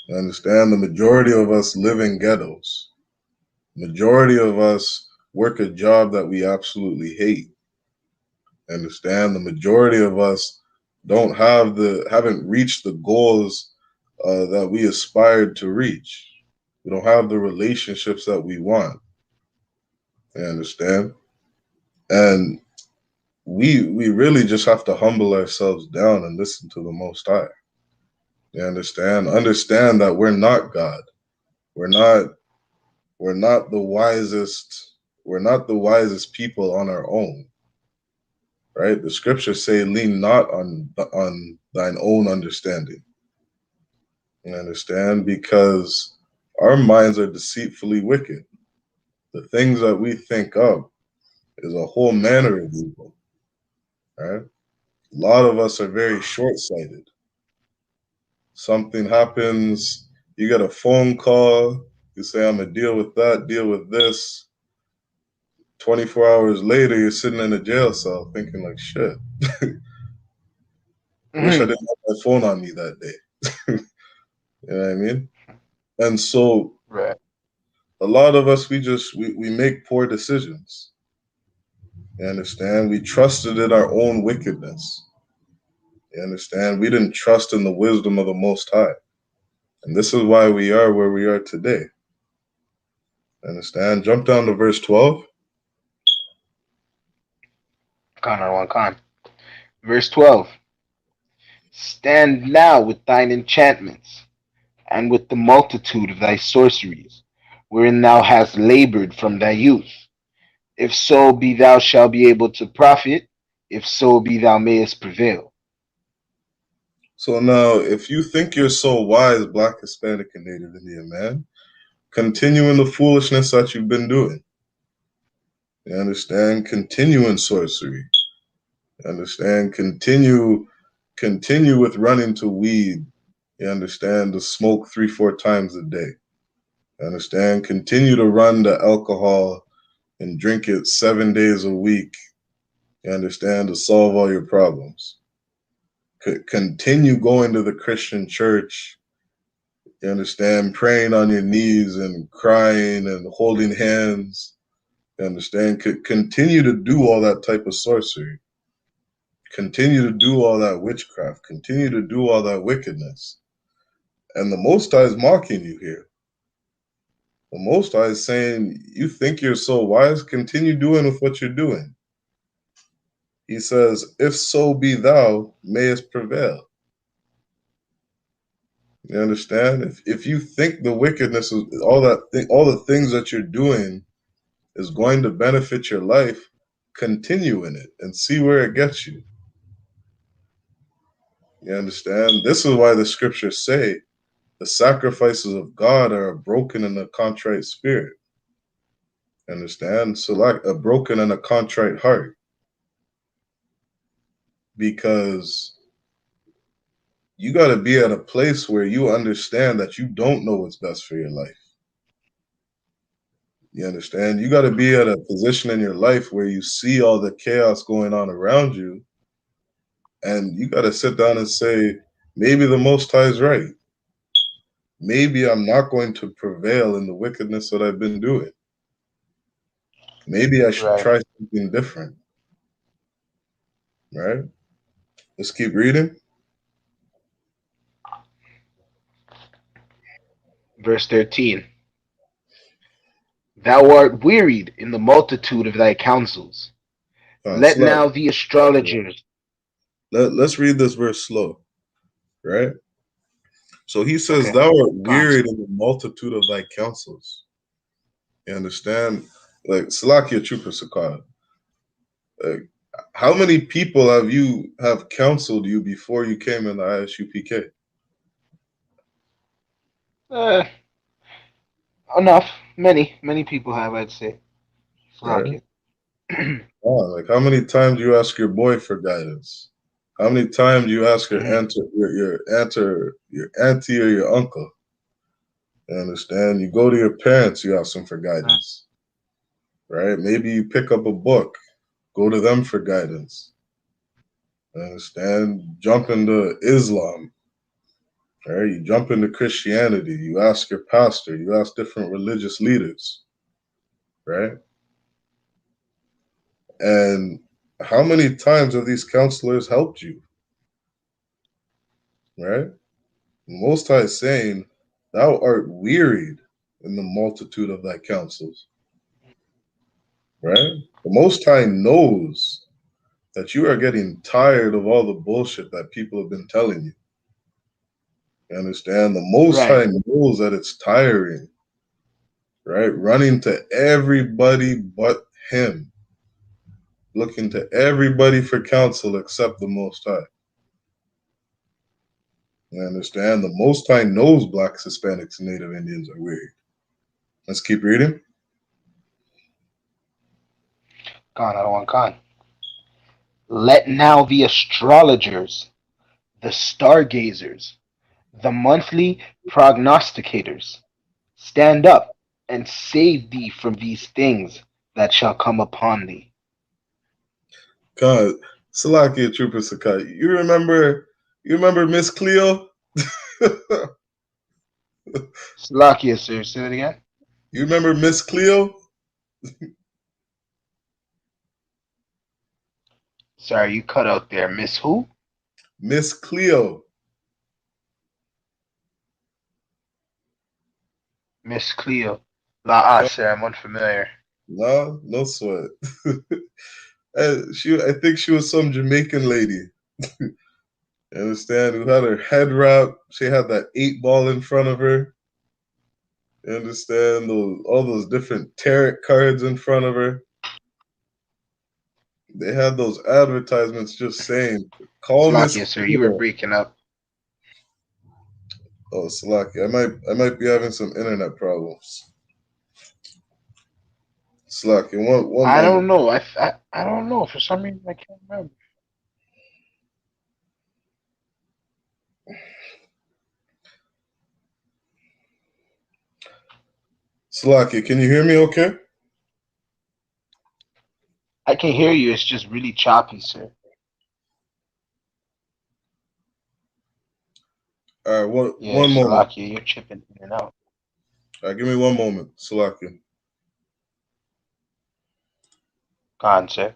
You understand? The majority of us live in ghettos. Majority of us work a job that we absolutely hate. Understand? The majority of us haven't reached the goals that we aspired to reach. We don't have the relationships that we want. You understand? And we really just have to humble ourselves down and listen to the Most High. You understand? Understand that we're not God. We're not the wisest. We're not the wisest people on our own. Right? The scriptures say, lean not on thine own understanding. You understand? Because our minds are deceitfully wicked. The things that we think of is a whole manner of evil. Right? A lot of us are very short-sighted. Something happens, you get a phone call, you say, I'm gonna deal with that, deal with this. 24 hours later, you're sitting in a jail cell thinking like, shit, wish I didn't have my phone on me that day. You know what I mean? And so Right. a lot of us, we make poor decisions. You understand? We trusted in our own wickedness. You understand? We didn't trust in the wisdom of the Most High. And this is why we are where we are today. Understand? Jump down to verse 12. Another one. Verse 12. Stand now with thine enchantments, and with the multitude of thy sorceries, wherein thou hast labored from thy youth. If so be thou shalt be able to profit, if so be thou mayest prevail. So now, if you think you're so wise, Black, Hispanic, and Native Indian, man, continue in the foolishness that you've been doing. You understand? Continue in sorcery. You understand? Continue with running to weed. You understand? To smoke 3-4 times a day. You understand? Continue to run the alcohol and drink it 7 days a week. You understand? To solve all your problems. Continue going to the Christian church. You understand? Praying on your knees and crying and holding hands. You understand? Continue to do all that type of sorcery. Continue to do all that witchcraft. Continue to do all that wickedness. And the Most High is mocking you here. The Most High is saying, you think you're so wise, continue doing with what you're doing. He says, if so be thou mayest prevail. You understand? If you think the wickedness is all the things that you're doing is going to benefit your life, continue in it and see where it gets you. You understand? This is why the scriptures say the sacrifices of God are a broken and a contrite spirit. Understand? So like a broken and a contrite heart. Because you got to be at a place where you understand that you don't know what's best for your life. You understand? You got to be at a position in your life where you see all the chaos going on around you. And you got to sit down and say, maybe the Most High is right. Maybe I'm not going to prevail in the wickedness that I've been doing. Maybe I should try something different. Right? Let's keep reading. Verse 13. Thou art wearied in the multitude of thy counsels. Let now the astrologers. Let's read this verse slow. Right? So he says, thou art wearied in the multitude of thy counsels. You understand? Like, Salakia Chupa Sakar. Like, how many people have counseled you before you came in the I.S.U.P.K? Enough. Many people have, I'd say. Right? Like, how many times do you ask your boy for guidance? How many times do you ask your auntie or your uncle? You understand? You go to your parents, you ask them for guidance. Right? Maybe you pick up a book, go to them for guidance. You understand? Jump into Islam. Right? You jump into Christianity, you ask your pastor, you ask different religious leaders. Right? And how many times have these counselors helped you? Right? The Most High is saying, thou art wearied in the multitude of thy counsels. Right? The Most High knows that you are getting tired of all the bullshit that people have been telling you. You understand? The Most High knows that it's tiring. Right? Running to everybody but him. Looking to everybody for counsel except the Most High. You understand? The Most High knows Blacks, Hispanics, and Native Indians are weird. Let's keep reading. God, I don't want God. Let now the astrologers, the stargazers, the monthly prognosticators stand up and save thee from these things that shall come upon thee. God, Salakia Trooper Sakai, you remember Miss Cleo? Salakia, sir, say it again. You remember Miss Cleo? Sorry, you cut out there. Miss who? Miss Cleo. Miss Cleo. La, sir, I'm unfamiliar. No sweat. I think she was some Jamaican lady. You understand? Who had her head wrapped. She had that 8-ball in front of her. You understand? All those different tarot cards in front of her. They had those advertisements just saying, calmness. Slakia, sir, you were breaking up. Oh, Salaki, I might be having some internet problems. Salaki, one I moment. don't know. I don't know. For some reason, I can't remember. Salaki, can you hear me okay? I can hear you. It's just really choppy, sir. All right, Yeah, one moment. Salakia, you're chipping in and out. All right, give me one moment, Salaki. Go on, sir.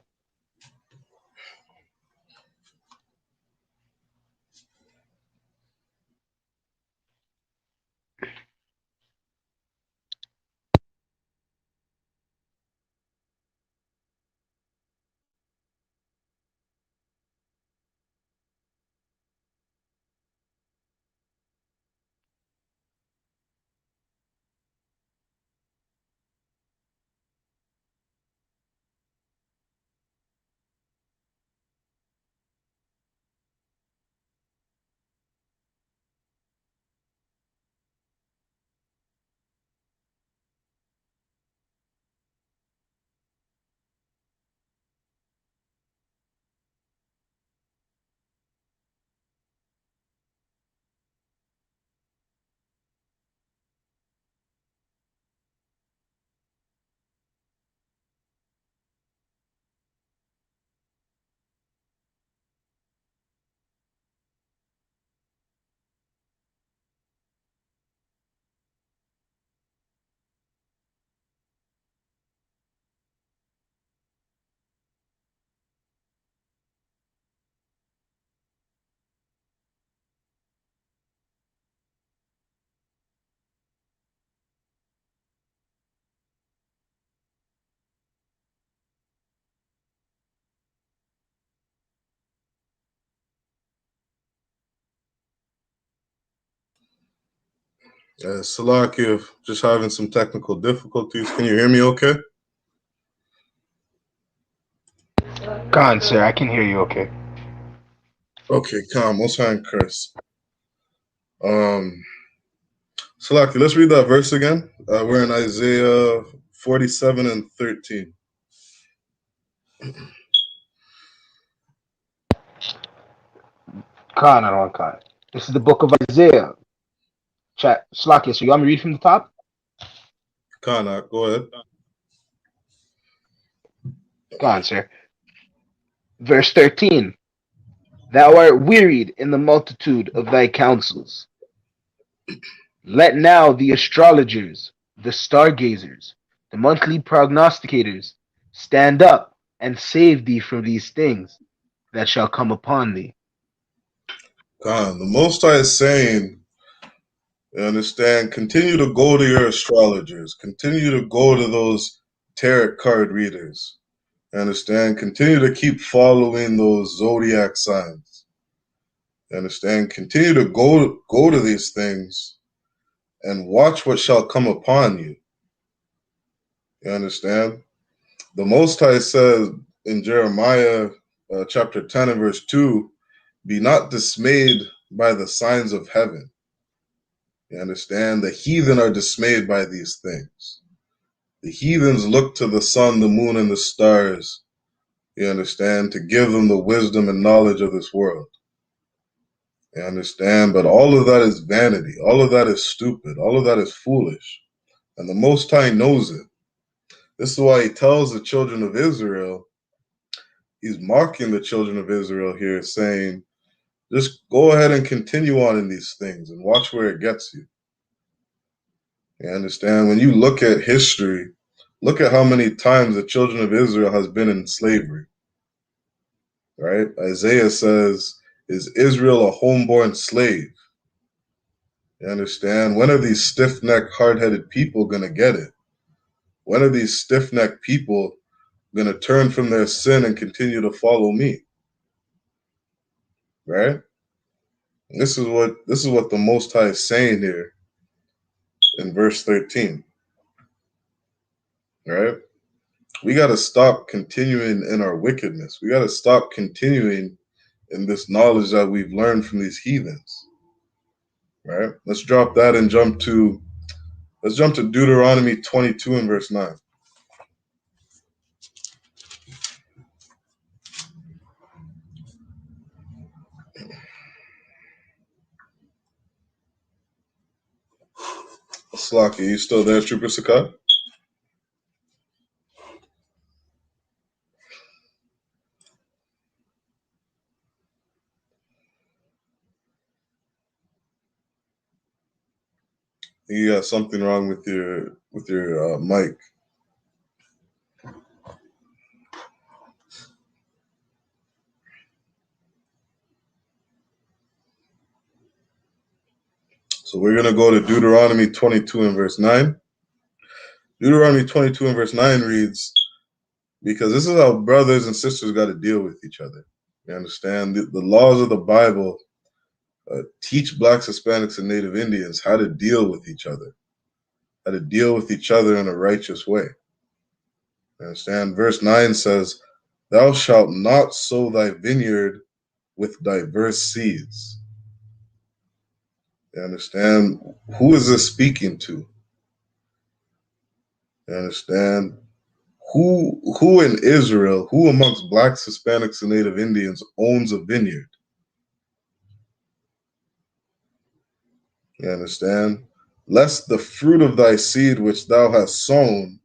Salaki, just having some technical difficulties. Can you hear me okay? Go on, sir. I can hear you okay. Okay, calm. Most high in Christ. Salaki, let's read that verse again. We're in Isaiah 47 and 13. Khan, I don't Khan. This is the book of Isaiah. Slakia, so you want me to read from the top? Kana, go ahead. Go on, sir. Verse 13. Thou art wearied in the multitude of thy counsels. Let now the astrologers, the stargazers, the monthly prognosticators stand up and save thee from these things that shall come upon thee. Khan, the Most High is saying, you understand, continue to go to your astrologers. Continue to go to those tarot card readers. You understand? Continue to keep following those zodiac signs. You understand? Continue to go to these things and watch what shall come upon you. You understand? The Most High says in Jeremiah chapter 10 and verse 2, be not dismayed by the signs of heaven. You understand? The heathen are dismayed by these things. The heathens look to the sun, the moon, and the stars, you understand, to give them the wisdom and knowledge of this world. You understand? But all of that is vanity. All of that is stupid. All of that is foolish. And the Most High knows it. This is why he tells the children of Israel, he's marking the children of Israel here, saying, just go ahead and continue on in these things and watch where it gets you. You understand? When you look at history, look at how many times the children of Israel has been in slavery. Right? Isaiah says, is Israel a homeborn slave? You understand? When are these stiff-necked, hard-headed people going to get it? When are these stiff-necked people going to turn from their sin and continue to follow me? right? And this is what the Most High is saying here in verse 13, right? We got to stop continuing in our wickedness. We got to stop continuing in this knowledge that we've learned from these heathens, right? Let's drop that and jump to Deuteronomy 22 and verse 9. Slaki, you still there, Trooper Sakai? You got something wrong with your mic. So we're gonna go to Deuteronomy 22 and verse 9. Deuteronomy 22 and verse 9 reads, because this is how brothers and sisters got to deal with each other. You understand? The laws of the Bible teach Blacks, Hispanics, and Native Indians how to deal with each other, how to deal with each other in a righteous way. You understand? Verse 9 says, thou shalt not sow thy vineyard with diverse seeds. You understand? Who is this speaking to? You understand? Who in Israel, who amongst Blacks, Hispanics, and Native Indians owns a vineyard? You understand? Lest the fruit of thy seed which thou hast sown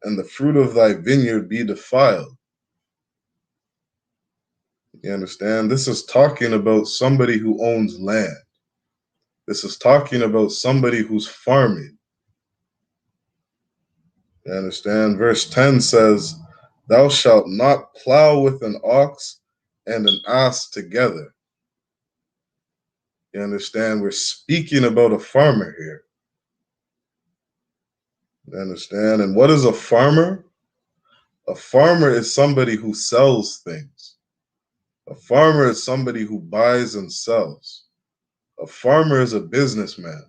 and the fruit of thy vineyard be defiled. You understand? This is talking about somebody who owns land. This is talking about somebody who's farming. You understand? Verse 10 says, thou shalt not plow with an ox and an ass together. You understand? We're speaking about a farmer here. You understand? And what is a farmer? A farmer is somebody who sells things. A farmer is somebody who buys and sells. A farmer is a businessman.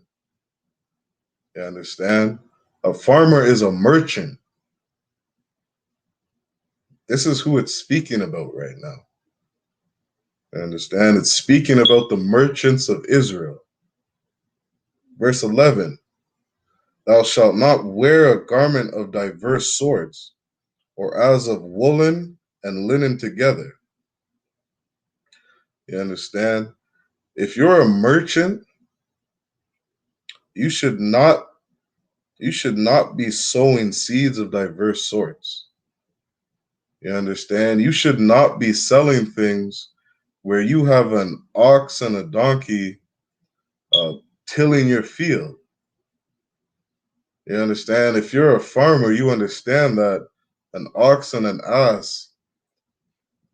You understand? A farmer is a merchant. This is who it's speaking about right now. You understand? It's speaking about the merchants of Israel. Verse 11, thou shalt not wear a garment of diverse sorts, or as of woolen and linen together. You understand? If you're a merchant, you should not be sowing seeds of diverse sorts. You understand? You should not be selling things where you have an ox and a donkey tilling your field. You understand? If you're a farmer, you understand that an ox and an ass,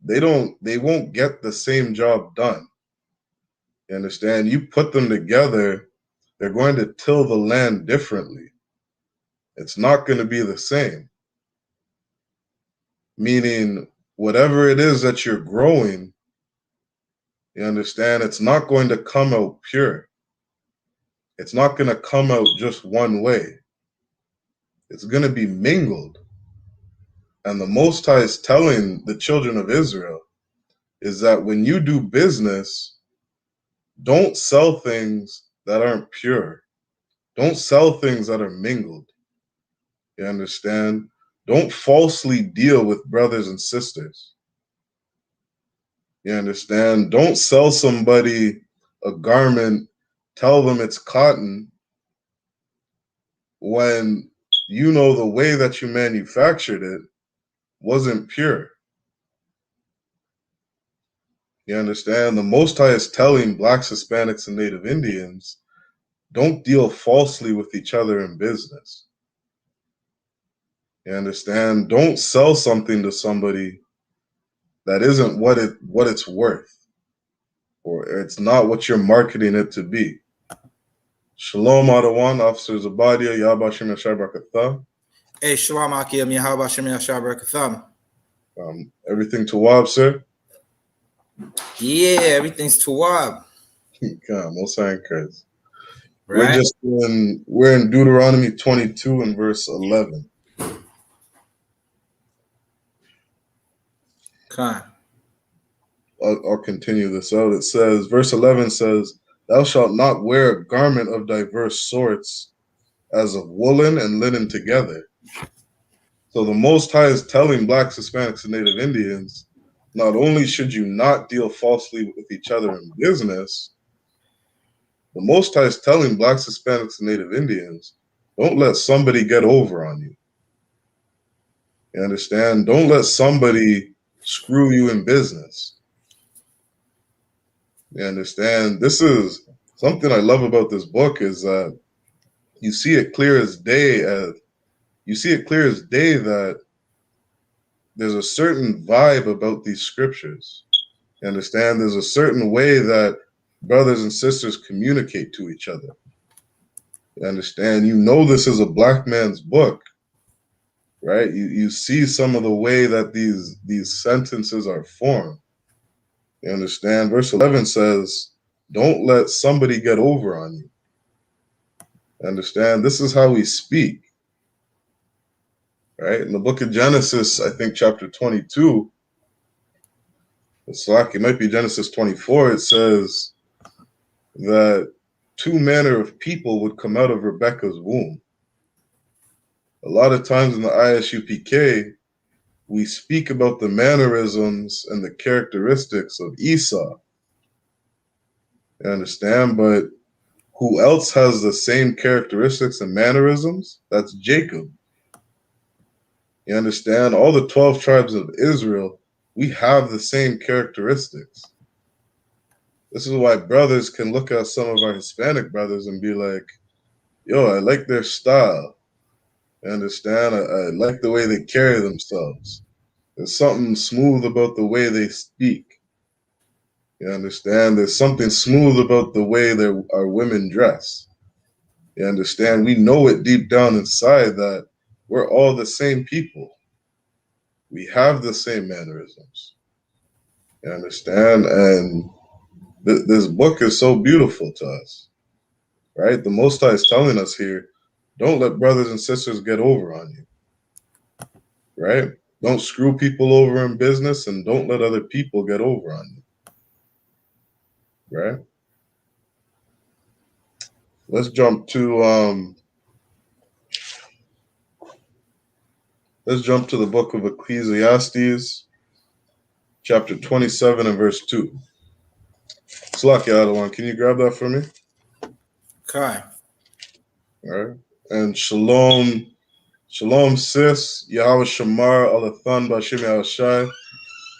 they won't get the same job done. You understand? You put them together, they're going to till the land differently. It's not going to be the same. Meaning, whatever it is that you're growing, you understand, it's not going to come out pure. It's not going to come out just one way. It's going to be mingled. And the Most High is telling the children of Israel is that when you do business, don't sell things that aren't pure. Don't sell things that are mingled. You understand? Don't falsely deal with brothers and sisters. You understand? Don't sell somebody a garment, tell them it's cotton, when you know the way that you manufactured it wasn't pure. You understand? The Most High is telling Blacks, Hispanics, and Native Indians, don't deal falsely with each other in business. You understand? Don't sell something to somebody that isn't what it's worth, or it's not what you're marketing it to be. Shalom, Adawan, Officer Zabadia, Yahbashim Yashar Barakatha. Hey, Shalom, Akim, Yahbashim Yashar Barakatha. Everything to Wab, sir? Yeah, everything's Tawab. God, most high in Christ. Right? We're in Deuteronomy 22 and verse 11. Con. I'll continue this out. It says, verse 11 says, "Thou shalt not wear a garment of diverse sorts, as of woolen and linen together." So the Most High is telling Blacks, Hispanics, and Native Indians, not only should you not deal falsely with each other in business, the Most High is telling Blacks, Hispanics, and Native Indians, don't let somebody get over on you. You understand? Don't let somebody screw you in business. You understand? This is something I love about this book is that you see it clear as day. That there's a certain vibe about these scriptures. You understand? There's a certain way that brothers and sisters communicate to each other. You understand? You know this is a black man's book, right? You see some of the way that these sentences are formed. You understand? Verse 11 says, "Don't let somebody get over on you." You understand? This is how we speak, right? In the book of Genesis, I think chapter 22, it's like it might be Genesis 24, it says that two manner of people would come out of Rebekah's womb. A lot of times in the I.S.U.P.K, we speak about the mannerisms and the characteristics of Esau. You understand? But who else has the same characteristics and mannerisms? That's Jacob. You understand? All the 12 tribes of Israel, we have the same characteristics. This is why brothers can look at some of our Hispanic brothers and be like, yo, I like their style. You understand? I like the way they carry themselves. There's something smooth about the way they speak. You understand? There's something smooth about the way our women dress. You understand? We know it deep down inside that we're all the same people. We have the same mannerisms. You understand? And this book is so beautiful to us, right? The Most High is telling us here, don't let brothers and sisters get over on you, right? Don't screw people over in business and don't let other people get over on you, right? Let's jump to the book of Ecclesiastes, chapter 27 and verse 2. Slaki Adawan, can you grab that for me? Con. All right. And shalom, sis. Yahweh Shamar Alathan Bashim Shai.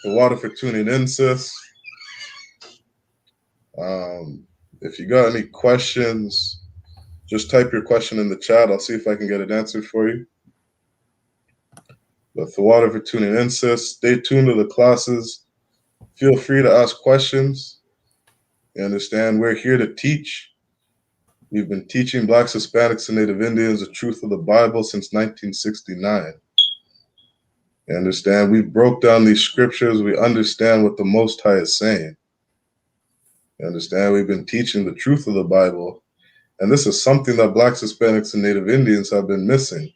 The water for tuning in, sis. If you got any questions, just type your question in the chat. I'll see if I can get it answered for you. But the water for tuning in, sis. Stay tuned to the classes. Feel free to ask questions. You understand? We're here to teach. We've been teaching Blacks, Hispanics, and Native Indians the truth of the Bible since 1969. You understand? We broke down these scriptures. We understand what the Most High is saying. You understand? We've been teaching the truth of the Bible. And this is something that Blacks, Hispanics, and Native Indians have been missing.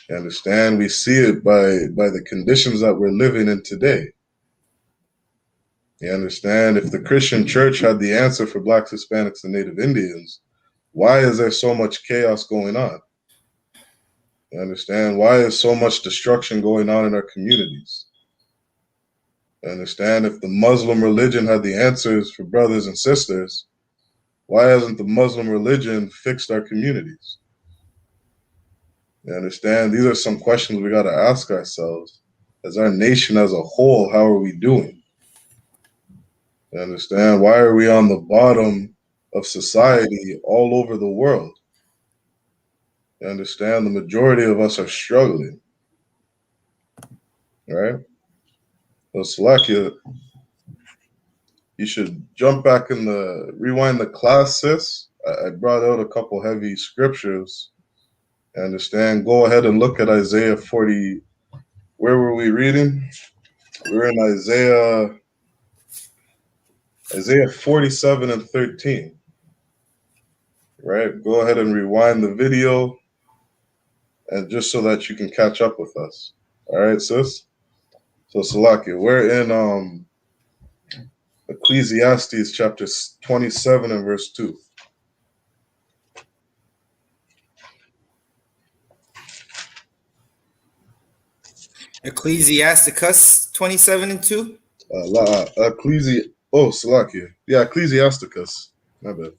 You understand? We see it by the conditions that we're living in today. You understand? If the Christian church had the answer for Blacks, Hispanics, and Native Indians, why is there so much chaos going on? You understand? Why is so much destruction going on in our communities? You understand? If the Muslim religion had the answers for brothers and sisters, why hasn't the Muslim religion fixed our communities? You understand? These are some questions we got to ask ourselves. As our nation as a whole, how are we doing? You understand? Why are we on the bottom of society all over the world? You understand? The majority of us are struggling. Right? So Salakia, you should jump back rewind the class, sis. I brought out a couple heavy scriptures. You understand? Go ahead and look at Isaiah 40. Where were we reading? We're in Isaiah Isaiah 47 and 13. Right? Go ahead and rewind the video, and just so that you can catch up with us. All right, sis? So, Salakia, we're in Ecclesiastes chapter 27 and verse 2. Ecclesiasticus 27 and 2. Salakia. Yeah, Ecclesiasticus. My bad.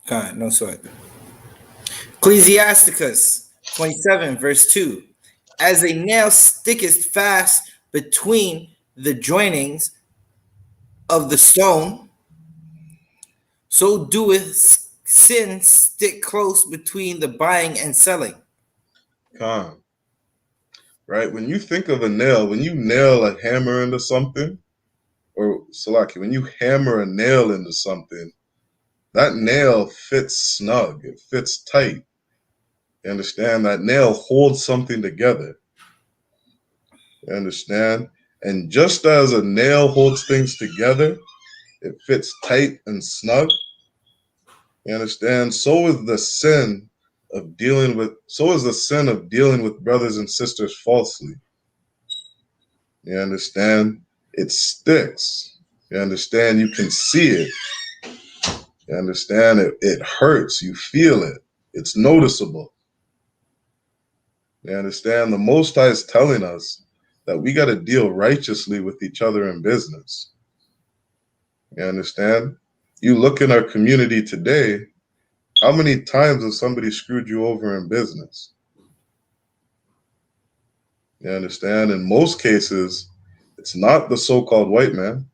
God, no sweat. Ecclesiasticus 27 verse 2. As a nail sticketh fast between the joinings of the stone, so doeth sin stick close between the buying and selling. Khan. Right? When you think of a nail, when you nail a hammer into something, or Salaki, when you hammer a nail into something, that nail fits snug. It fits tight. You understand? That nail holds something together. You understand? And just as a nail holds things together, it fits tight and snug. You understand? So is the sin of dealing with brothers and sisters falsely. You understand? It sticks. You understand? You can see it. You understand? It hurts. You feel it. It's noticeable. You understand? The Most High is telling us that we got to deal righteously with each other in business. You understand? You look in our community today, how many times has somebody screwed you over in business? You understand? In most cases, it's not the so-called white man.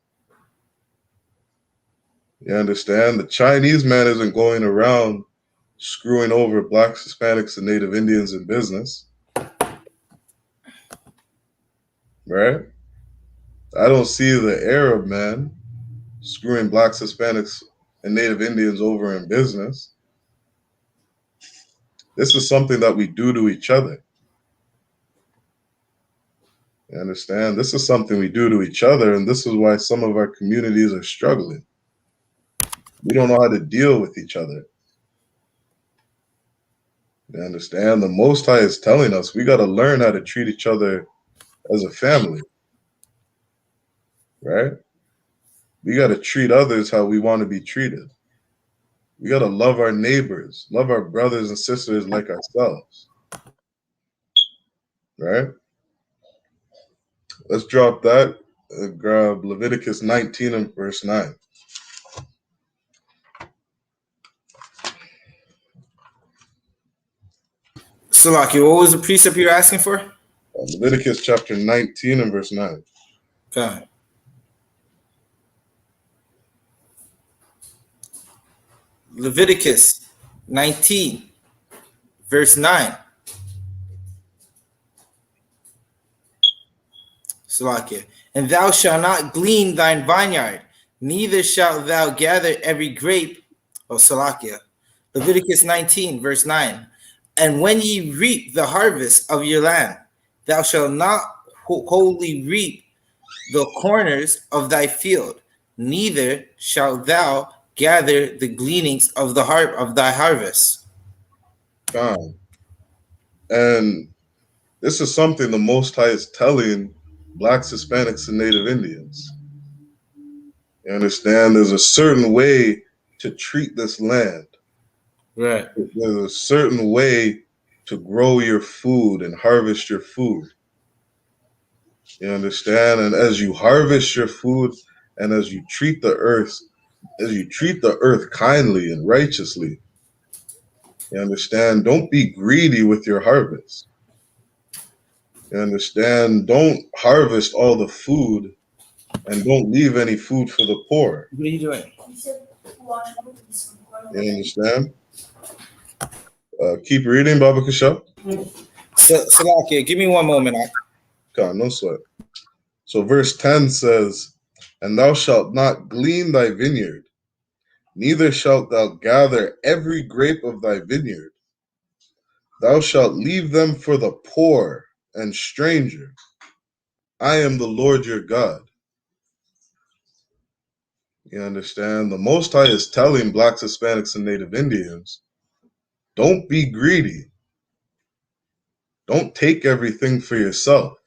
You understand? The Chinese man isn't going around screwing over blacks, Hispanics, and Native Indians in business. Right? I don't see the Arab man screwing blacks, Hispanics, and Native Indians over in business. This is something that we do to each other. You understand? This is something we do to each other, and this is why some of our communities are struggling. We don't know how to deal with each other. You understand? The Most High is telling us we got to learn how to treat each other as a family. Right? We got to treat others how we want to be treated. We got to love our neighbors, love our brothers and sisters like ourselves. Right? Let's drop that and grab Leviticus 19 and verse 9. Salaki, what was the precept you're asking for? Leviticus chapter 19 and verse 9. God. Leviticus 19 verse 9. Salakia. And thou shalt not glean thine vineyard, neither shalt thou gather every grape. Oh, Salakia. Leviticus 19, verse 9. And when ye reap the harvest of your land, thou shalt not wholly reap the corners of thy field, neither shalt thou gather the gleanings of thy harvest. And this is something the Most High is telling blacks, Hispanics, and Native Indians. You understand? There's a certain way to treat this land. Right. There's a certain way to grow your food and harvest your food. You understand? And as you harvest your food and as you treat the earth kindly and righteously, you understand? Don't be greedy with your harvest. You understand? Don't harvest all the food and don't leave any food for the poor. What are you doing? You understand? Keep reading, Baba Kasha. Salakia, give me one moment. God, no sweat. So verse 10 says, and thou shalt not glean thy vineyard, neither shalt thou gather every grape of thy vineyard. Thou shalt leave them for the poor and stranger. I am the Lord your God. You understand? The Most High is telling blacks, Hispanics, and Native Indians, don't be greedy. Don't take everything for yourself.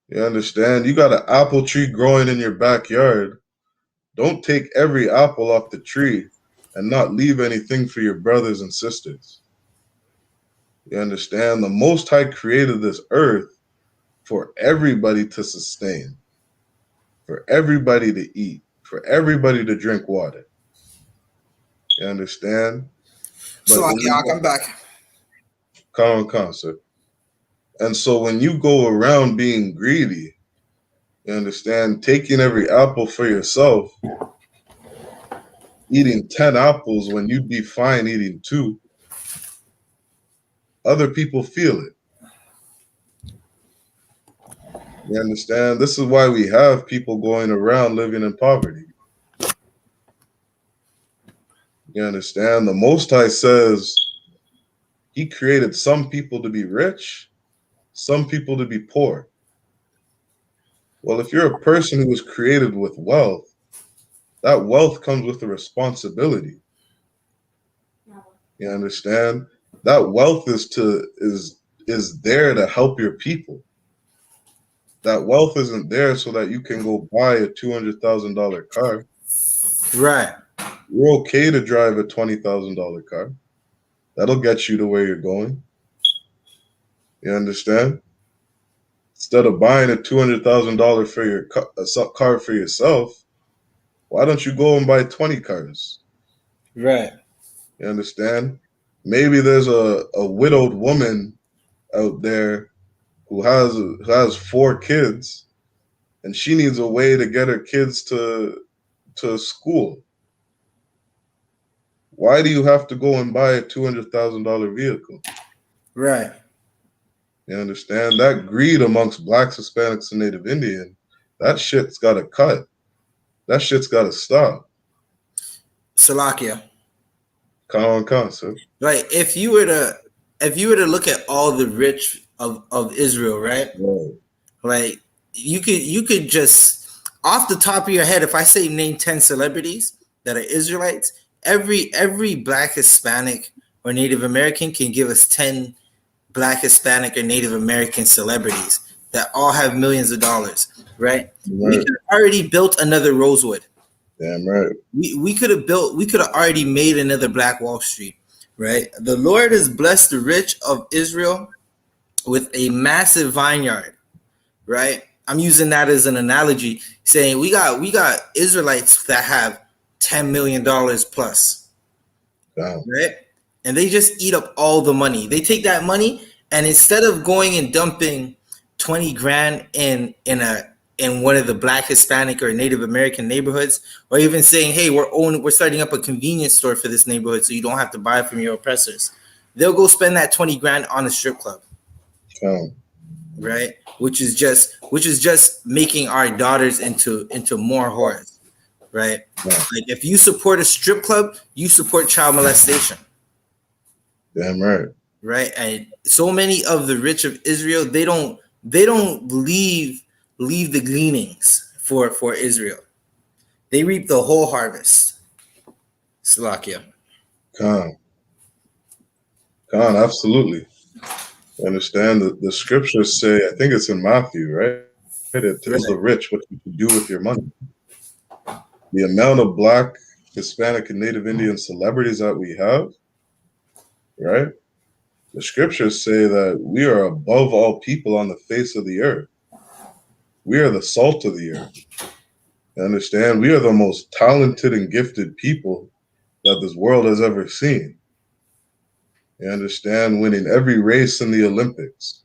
You understand? You got an apple tree growing in your backyard. Don't take every apple off the tree and not leave anything for your brothers and sisters. You understand? The Most High created this earth for everybody to sustain, for everybody to eat, for everybody to drink water. You understand? But So when you I'll come back. come concert. And so when you go around being greedy, you understand, taking every apple for yourself, eating 10 apples when you'd be fine eating 2, other people feel it. You understand? This is why we have people going around living in poverty. You understand? The Most High says he created some people to be rich, some people to be poor. Well, if you're a person who was created with wealth, that wealth comes with a responsibility. You understand? That wealth is there to help your people. That wealth isn't there so that you can go buy a $200,000 car. Right. You're okay to drive a $20,000 car. That'll get you to where you're going. You understand? Instead of buying a $200,000 for your car for yourself, why don't you go and buy 20 cars? Right. You understand? Maybe there's a widowed woman out there who has 4 kids, and she needs a way to get her kids to school. Why do you have to go and buy a $200,000 vehicle? Right. You understand? That greed amongst blacks, Hispanics, and Native Indian, that shit's got to cut. That shit's got to stop. Salakia. Common concept. Right. If you were to look at all the rich of Israel, right? Right. Like you could just off the top of your head, if I say name 10 celebrities that are Israelites, every black, Hispanic, or Native American can give us 10 black, Hispanic, or Native American celebrities that all have millions of dollars, right? We could have already built another Rosewood. Damn right. We could have already made another Black Wall Street, right? The Lord has blessed the rich of Israel with a massive vineyard, right? I'm using that as an analogy, saying we got Israelites that have $10 million plus, right? And they just eat up all the money. They take that money and instead of going and dumping 20 grand in one of the black, Hispanic, or Native American neighborhoods, or even saying, hey, we're starting up a convenience store for this neighborhood so you don't have to buy from your oppressors, they'll go spend that 20 grand on a strip club. Right? Which is just making our daughters into more whores. Right? Like if you support a strip club, you support child molestation. Damn right. Right? And so many of the rich of Israel, they don't leave the gleanings for Israel. They reap the whole harvest. Slovakia. Khan, absolutely. You understand? The scriptures say, I think it's in Matthew, right? It tells the rich what you can do with your money. The amount of black, Hispanic, and Native Indian celebrities that we have, right? The scriptures say that we are above all people on the face of the earth. We are the salt of the earth. You understand? We are the most talented and gifted people that this world has ever seen. You understand? Winning every race in the Olympics.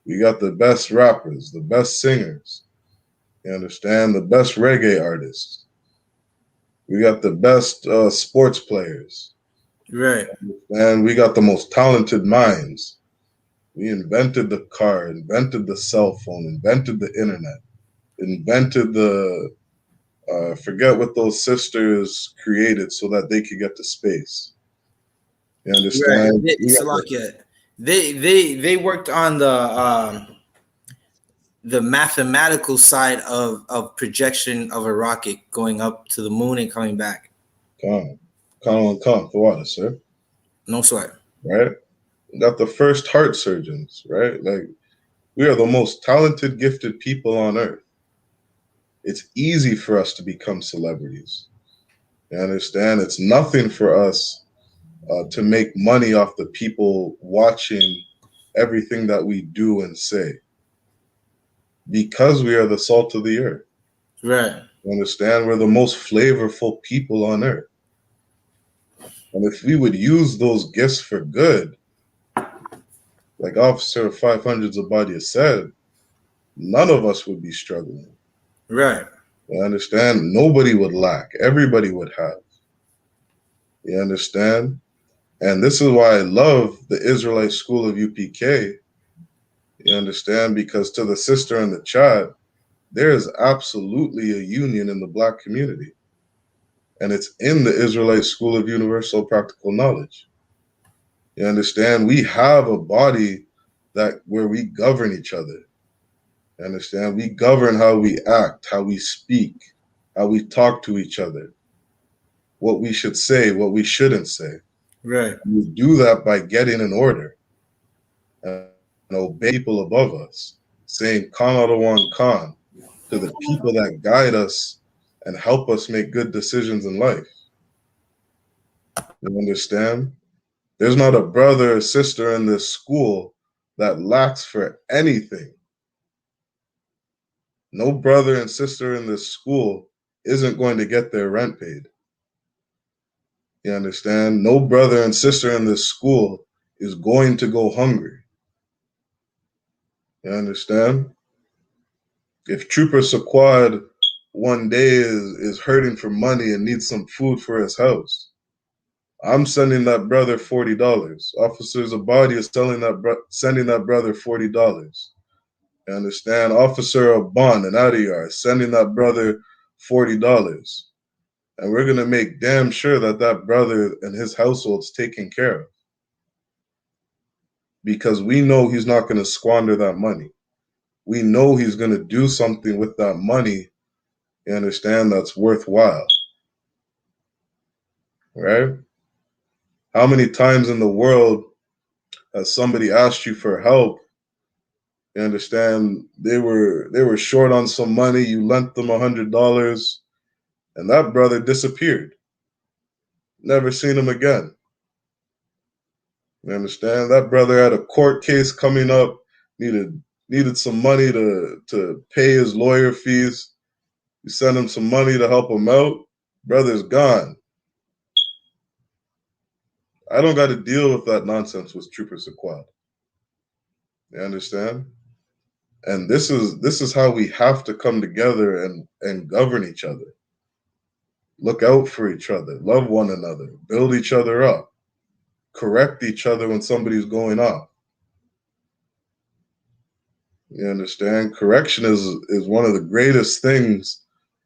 We got the best rappers, the best singers. You understand? The best reggae artists. We got the best sports players. Right. And we got the most talented minds. We invented the car, invented the cell phone, invented the internet, invented the forget what those sisters created so that they could get to space. You understand? Right. They worked on the the mathematical side of projection of a rocket going up to the moon and coming back. Come for what, sir? No sweat. Right? We got the first heart surgeons, right? Like, we are the most talented, gifted people on earth. It's easy for us to become celebrities. You understand? It's nothing for us to make money off the people watching everything that we do and say, because we are the salt of the earth. Right. You understand? We're the most flavorful people on earth. And if we would use those gifts for good, like Officer 500 Zabadia said, none of us would be struggling. Right. You understand? Nobody would lack. Everybody would have. You understand? And this is why I love the Israelite school of UPK. You understand? Because to the sister in the chat, there is absolutely a union in the Black community. And it's in the Israelite School of Universal Practical Knowledge. You understand? We have a body where we govern each other. You understand? We govern how we act, how we speak, how we talk to each other, what we should say, what we shouldn't say. Right. We do that by getting in order and obey people above us, saying Khan Adawan Khan to the people that guide us and help us make good decisions in life. You understand? There's not a brother or sister in this school that lacks for anything. No brother and sister in this school isn't going to get their rent paid. You understand? No brother and sister in this school is going to go hungry. You understand? If Trooper Saquad one day is hurting for money and needs some food for his house, I'm sending that brother $40. Officer Zabadi is sending that brother $40. You understand? Officer Aban and Adiyar is sending that brother $40. And we're going to make damn sure that brother and his household's taken care of. Because we know he's not going to squander that money. We know he's going to do something with that money, you understand, that's worthwhile. Right? How many times in the world has somebody asked you for help? You understand, they were short on some money, you lent them $100, and that brother disappeared. Never seen him again. You understand? That brother had a court case coming up, needed some money to pay his lawyer fees. You send him some money to help him out, brother's gone. I don't got to deal with that nonsense with Trooper Saquad. You understand? And this is how we have to come together and govern each other. Look out for each other, love one another, build each other up, correct each other when somebody's going off. You understand? Correction is one of the greatest things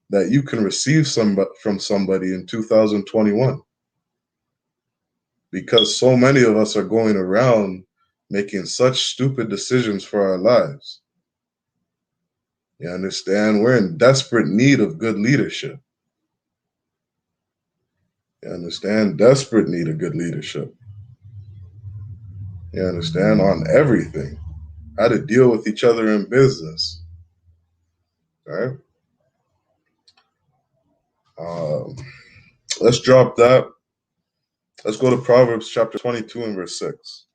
that you can receive from somebody in 2021. Because so many of us are going around making such stupid decisions for our lives. You understand? We're in desperate need of good leadership. You understand? Desperate need of good leadership. You understand? On everything. How to deal with each other in business. Right? Let's drop that. Let's go to Proverbs chapter 22 and verse 6.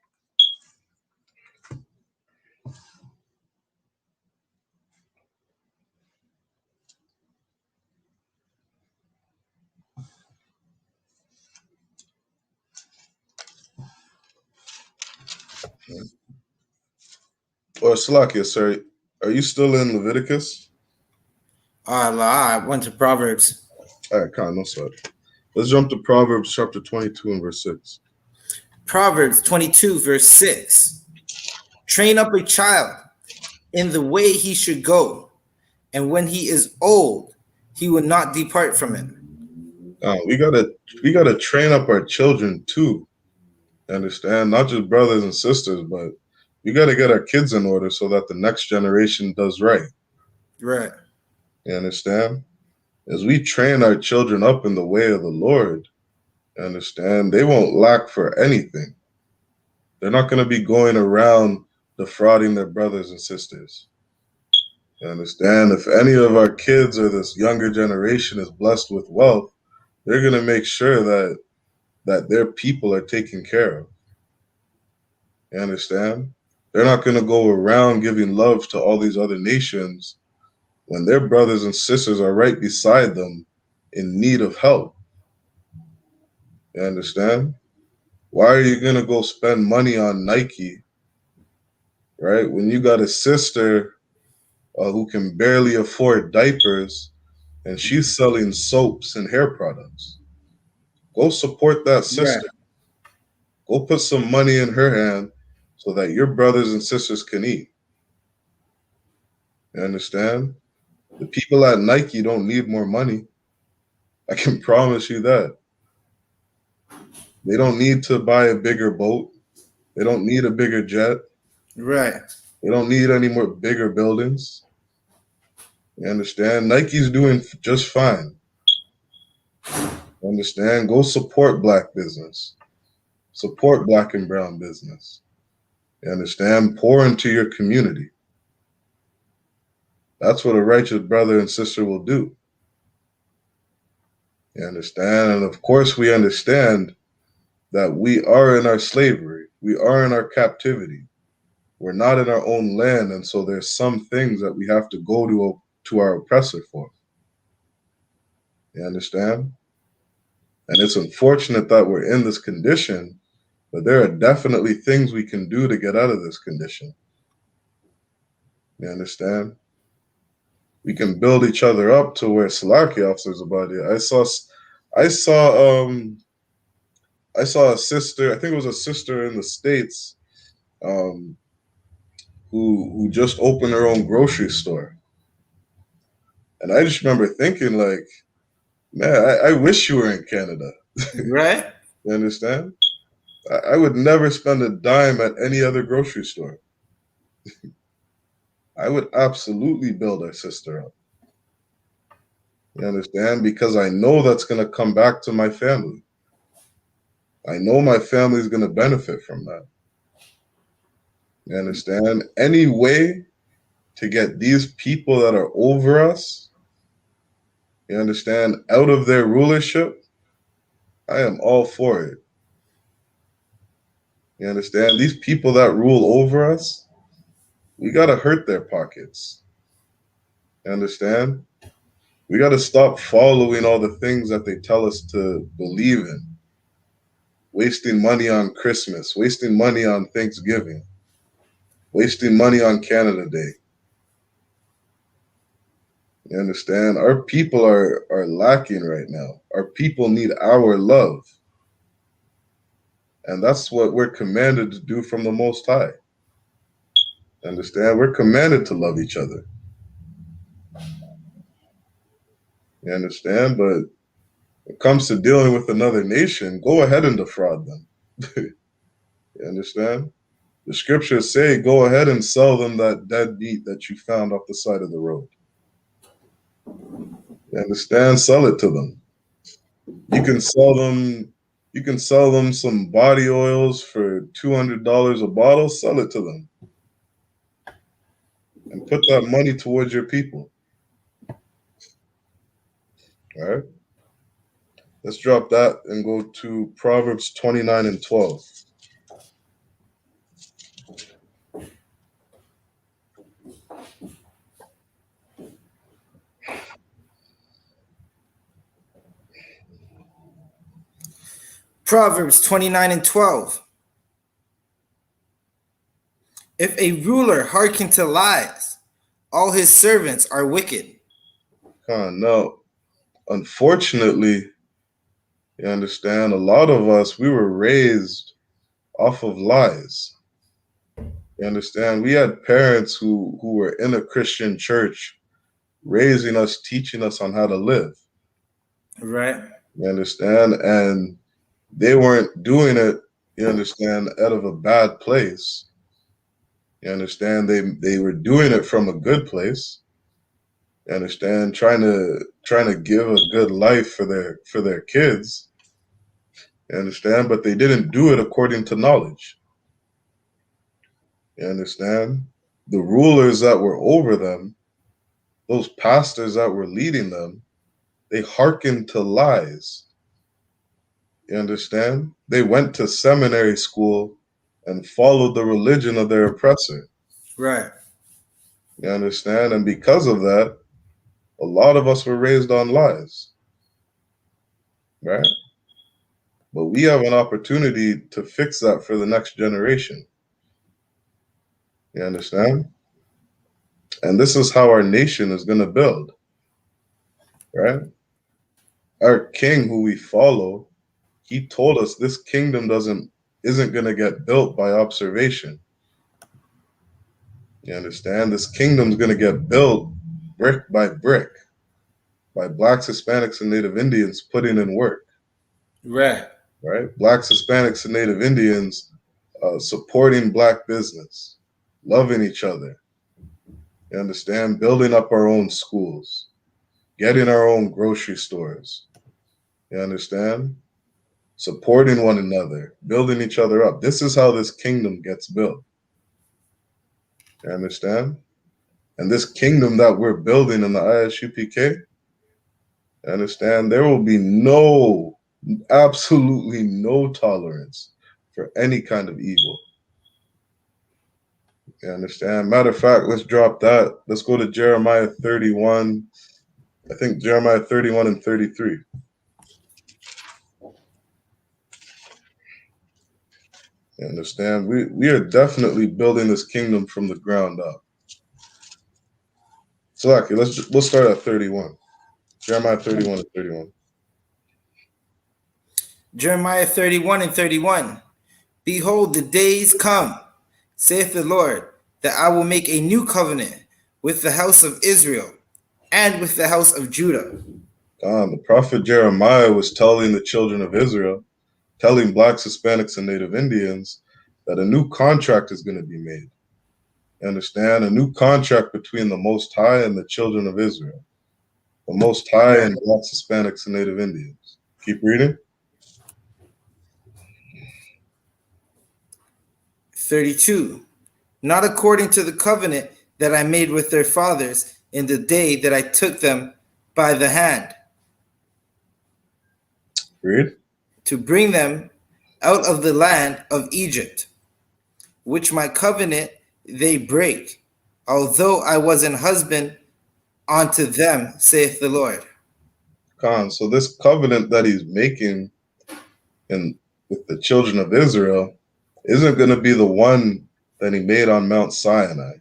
Or Salakia, sir, are you still in Leviticus? I went to Proverbs. All right, Khan, no sweat. Let's jump to Proverbs chapter 22 and verse 6. Proverbs 22, verse 6. Train up a child in the way he should go, and when he is old, he will not depart from it. We gotta train up our children too. Understand? Not just brothers and sisters, but We got to get our kids in order so that the next generation does right. Right. You understand? As we train our children up in the way of the Lord, you understand, they won't lack for anything. They're not going to be going around defrauding their brothers and sisters. You understand? If any of our kids or this younger generation is blessed with wealth, they're going to make sure that their people are taken care of. You understand? They're not going to go around giving love to all these other nations when their brothers and sisters are right beside them in need of help. You understand? Why are you going to go spend money on Nike, right, when you got a sister who can barely afford diapers and she's selling soaps and hair products? Go support that sister. Go put some money in her hand so that your brothers and sisters can eat. You understand? The people at Nike don't need more money. I can promise you that. They don't need to buy a bigger boat. They don't need a bigger jet. Right. They don't need any more bigger buildings. You understand? Nike's doing just fine. You understand? Go support black business. Support black and brown business. You understand? Pour into your community. That's what a righteous brother and sister will do. You understand? And of course, we understand that we are in our slavery. We are in our captivity. We're not in our own land. And so there's some things that we have to go to our oppressor for. You understand? And it's unfortunate that we're in this condition, but there are definitely things we can do to get out of this condition. You understand? We can build each other up to where Salaki officers about it. I saw a sister, I think it was a sister in the States, who just opened her own grocery store. And I just remember thinking, like, man, I wish you were in Canada. Right. You understand? I would never spend a dime at any other grocery store. I would absolutely build our sister up. You understand? Because I know that's going to come back to my family. I know my family is going to benefit from that. You understand? Any way to get these people that are over us, you understand, out of their rulership, I am all for it. You understand? These people that rule over us, we got to hurt their pockets. You understand? We got to stop following all the things that they tell us to believe in. Wasting money on Christmas, wasting money on Thanksgiving, wasting money on Canada Day. You understand? Our people are lacking right now. Our people need our love. And that's what we're commanded to do from the Most High. Understand? We're commanded to love each other. You understand? But when it comes to dealing with another nation, go ahead and defraud them. You understand? The scriptures say, go ahead and sell them that dead meat that you found off the side of the road. You understand? Sell it to them. You can sell them some body oils for $200 a bottle. Sell it to them. And put that money towards your people. All right? Let's drop that and go to Proverbs 29 and 12. Proverbs 29 and 12. If a ruler hearken to lies, all his servants are wicked. No, unfortunately, you understand, a lot of us, we were raised off of lies. You understand? We had parents who were in a Christian church raising us, teaching us on how to live. Right. You understand? And they weren't doing it, you understand, out of a bad place. You understand? They were doing it from a good place. You understand? Trying to give a good life for their kids. You understand? But they didn't do it according to knowledge. You understand? The rulers that were over them, those pastors that were leading them, they hearkened to lies. You understand? They went to seminary school and followed the religion of their oppressor. Right. You understand? And because of that, a lot of us were raised on lies. Right? But we have an opportunity to fix that for the next generation. You understand? And this is how our nation is going to build. Right? Our king who we follow, he told us this kingdom isn't going to get built by observation. You understand? This kingdom's going to get built brick by brick by blacks, Hispanics, and Native Indians putting in work. Right. Right? Blacks, Hispanics, and Native Indians supporting black business, loving each other. You understand? Building up our own schools, getting our own grocery stores. You understand? Supporting one another, building each other up. This is how this kingdom gets built. You understand? And this kingdom that we're building in the I.S.U.P.K, understand, there will be absolutely no tolerance for any kind of evil. You understand? Matter of fact, let's drop that. Let's go to Jeremiah 31. I think Jeremiah 31 and 33. You understand? We are definitely building this kingdom from the ground up. So, okay, we'll start at 31. Jeremiah 31 and 31. Jeremiah 31 and 31. Behold, the days come, saith the Lord, that I will make a new covenant with the house of Israel and with the house of Judah. The prophet Jeremiah was telling the children of Israel, telling blacks, Hispanics, and Native Indians that a new contract is going to be made. You understand? A new contract between the Most High and the children of Israel. The Most High and blacks, Hispanics, and Native Indians. Keep reading. 32. Not according to the covenant that I made with their fathers in the day that I took them by the hand. Read. To bring them out of the land of Egypt, which my covenant they break, although I was an husband unto them, saith the Lord. So this covenant that he's making with the children of Israel isn't going to be the one that he made on Mount Sinai.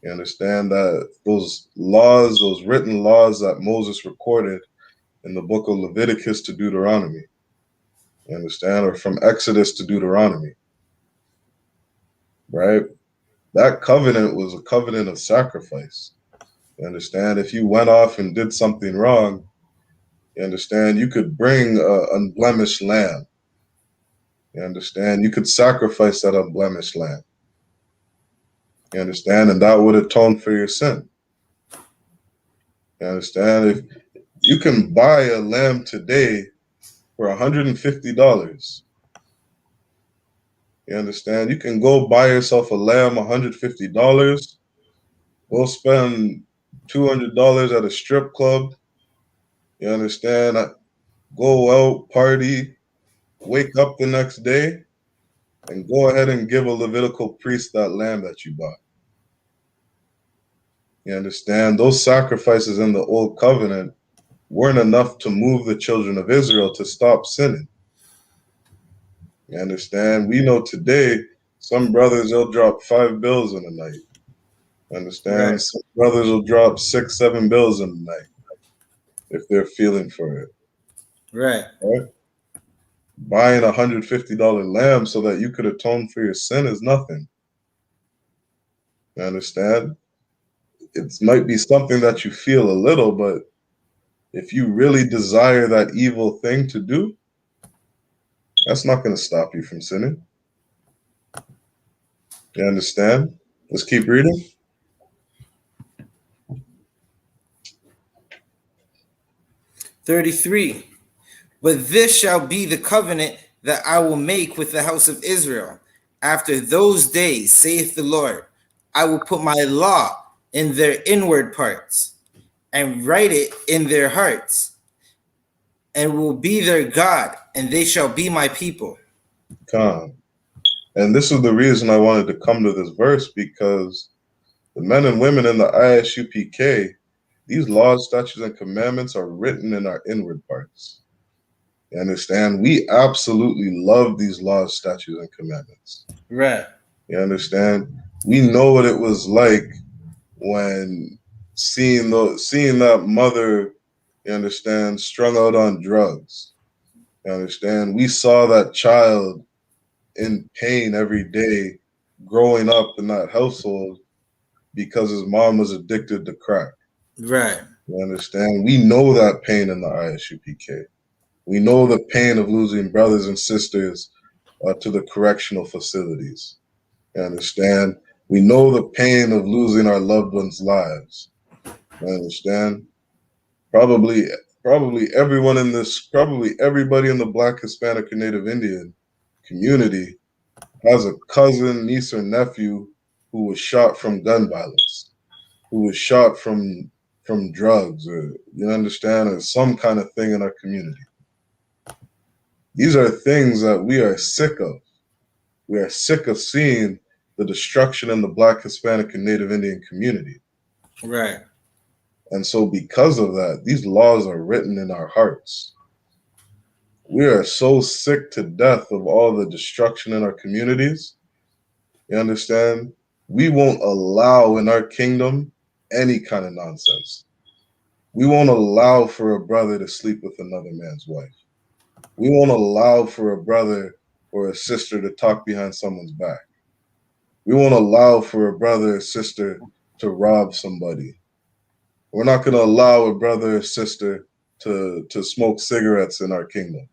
You understand that those laws, those written laws that Moses recorded in the book of Leviticus to Deuteronomy, you understand, or from Exodus to Deuteronomy, right? That covenant was a covenant of sacrifice. You understand? If you went off and did something wrong, you understand, you could bring an unblemished lamb. You understand? You could sacrifice that unblemished lamb. You understand? And that would atone for your sin. You understand? If you can buy a lamb today for $150, you understand? You can go buy yourself a lamb, $150. Go spend $200 at a strip club. You understand? Go out, party, wake up the next day, and go ahead and give a Levitical priest that lamb that you bought. You understand? Those sacrifices in the old covenant weren't enough to move the children of Israel to stop sinning. You understand? We know today some brothers, they'll drop 5 bills in a night. You understand? Right. Some brothers will drop 6, 7 bills in a night if they're feeling for it. Right. Right? Buying $150 lamb so that you could atone for your sin is nothing. You understand? It might be something that you feel a little, but if you really desire that evil thing to do, that's not going to stop you from sinning. You understand? Let's keep reading. "33. But this shall be the covenant that I will make with the house of Israel. After those days, saith the Lord, I will put my law in their inward parts and write it in their hearts, and will be their God, and they shall be my people." Come. And this is the reason I wanted to come to this verse, because the men and women in the I.S.U.P.K, these laws, statutes, and commandments are written in our inward parts. You understand? We absolutely love these laws, statutes, and commandments. Right. You understand? We know what it was like when seeing that mother, you understand, strung out on drugs. You understand? We saw that child in pain every day growing up in that household because his mom was addicted to crack. Right. You understand? We know that pain in the I.S.U.P.K. We know the pain of losing brothers and sisters to the correctional facilities. You understand? We know the pain of losing our loved ones' lives. You understand? Probably everyone in this, probably everybody in the Black, Hispanic, and Native Indian community has a cousin, niece, or nephew who was shot from gun violence, who was shot from drugs, or you understand, or some kind of thing in our community. These are things that we are sick of. We are sick of seeing the destruction in the Black, Hispanic, and Native Indian community. Right. And so because of that, these laws are written in our hearts. We are so sick to death of all the destruction in our communities. You understand? We won't allow in our kingdom any kind of nonsense. We won't allow for a brother to sleep with another man's wife. We won't allow for a brother or a sister to talk behind someone's back. We won't allow for a brother or sister to rob somebody. We're not going to allow a brother or sister to smoke cigarettes in our kingdom.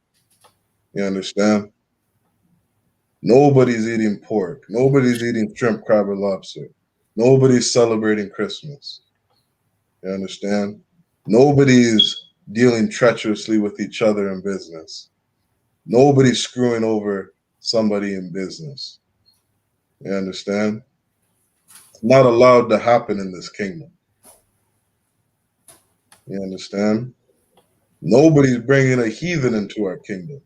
You understand? Nobody's eating pork. Nobody's eating shrimp, crab, or lobster. Nobody's celebrating Christmas. You understand? Nobody's dealing treacherously with each other in business. Nobody's screwing over somebody in business. You understand? It's not allowed to happen in this kingdom. You understand? Nobody's bringing a heathen into our kingdom.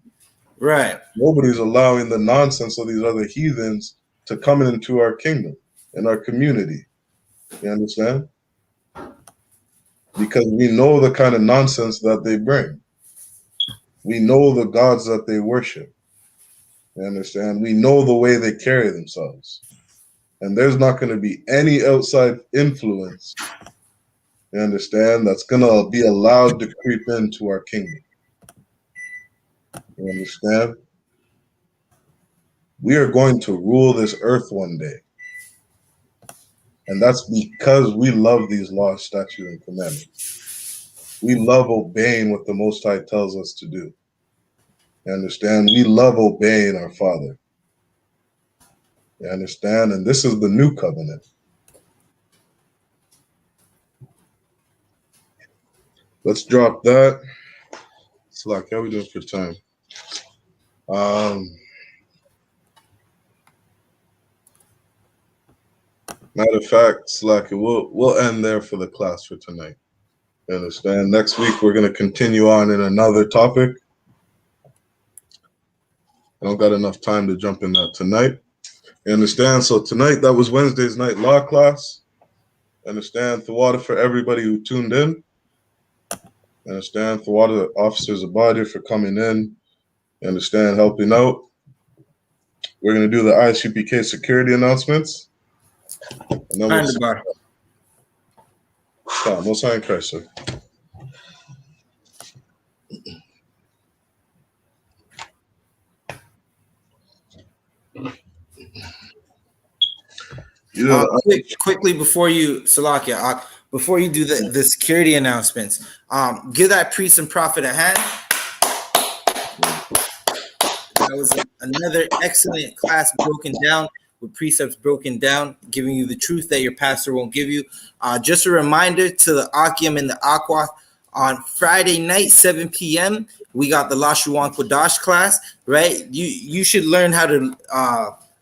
Right. Nobody's allowing the nonsense of these other heathens to come into our kingdom, in our community. You understand? Because we know the kind of nonsense that they bring. We know the gods that they worship. You understand? We know the way they carry themselves. And there's not going to be any outside influence, you understand, that's going to be allowed to creep into our kingdom. You understand? We are going to rule this earth one day. And that's because we love these laws, statutes, and commandments. We love obeying what the Most High tells us to do. You understand? We love obeying our Father. You understand? And this is the new covenant. Let's drop that. Slack, how are we doing for time? Matter of fact, Slack, we'll end there for the class for tonight. You understand? Next week we're gonna continue on in another topic. I don't got enough time to jump in that tonight. You understand? So tonight, that was Wednesday's night law class. You understand? Thawada for everybody who tuned in. You understand? Thawada officers Abadi for coming in. You understand? Helping out. We're gonna do the I.S.U.P.K security announcements. And then we'll see. Most High in Christ, sir. Quickly before you, Salakia, before you do the security announcements, give that priest and prophet a hand. That was another excellent class broken down. with precepts broken down, giving you the truth that your pastor won't give you. Just a reminder to the Akim and the Aqua, on Friday night, 7 p.m., we got the Lashuan Kodash class, right? You should learn how to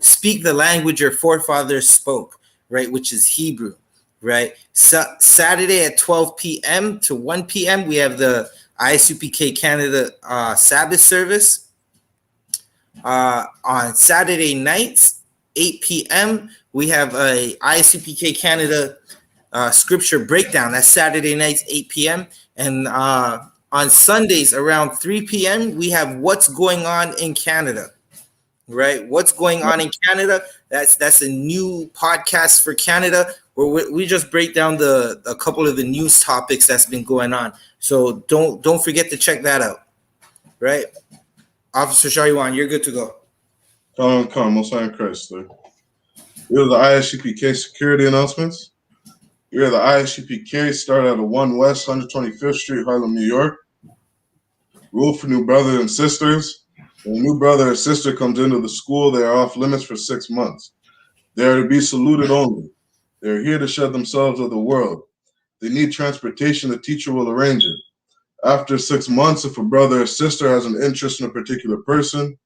speak the language your forefathers spoke, right, which is Hebrew, right? So, Saturday at 12 p.m. to 1 p.m., we have the I.S.U.P.K. Canada Sabbath service. On Saturday nights, 8 p.m., we have a I.S.U.P.K. Canada scripture breakdown. That's Saturday nights, 8 p.m. And on Sundays around 3 p.m., we have What's Going On in Canada, right? What's Going On in Canada? That's a new podcast for Canada where we just break down a couple of the news topics that's been going on. So don't forget to check that out, right? Officer Shariwan, you're good to go. Come, most high in Christ, sir. Here are the I.S.U.P.K. security announcements. Here are the I.S.U.P.K. start at 1 West 125th Street, Harlem, New York. Rule for new brothers and sisters. When a new brother or sister comes into the school, they are off limits for 6 months. They are to be saluted only. They are here to shed themselves of the world. They need transportation, the teacher will arrange it. After 6 months, if a brother or sister has an interest in a particular person,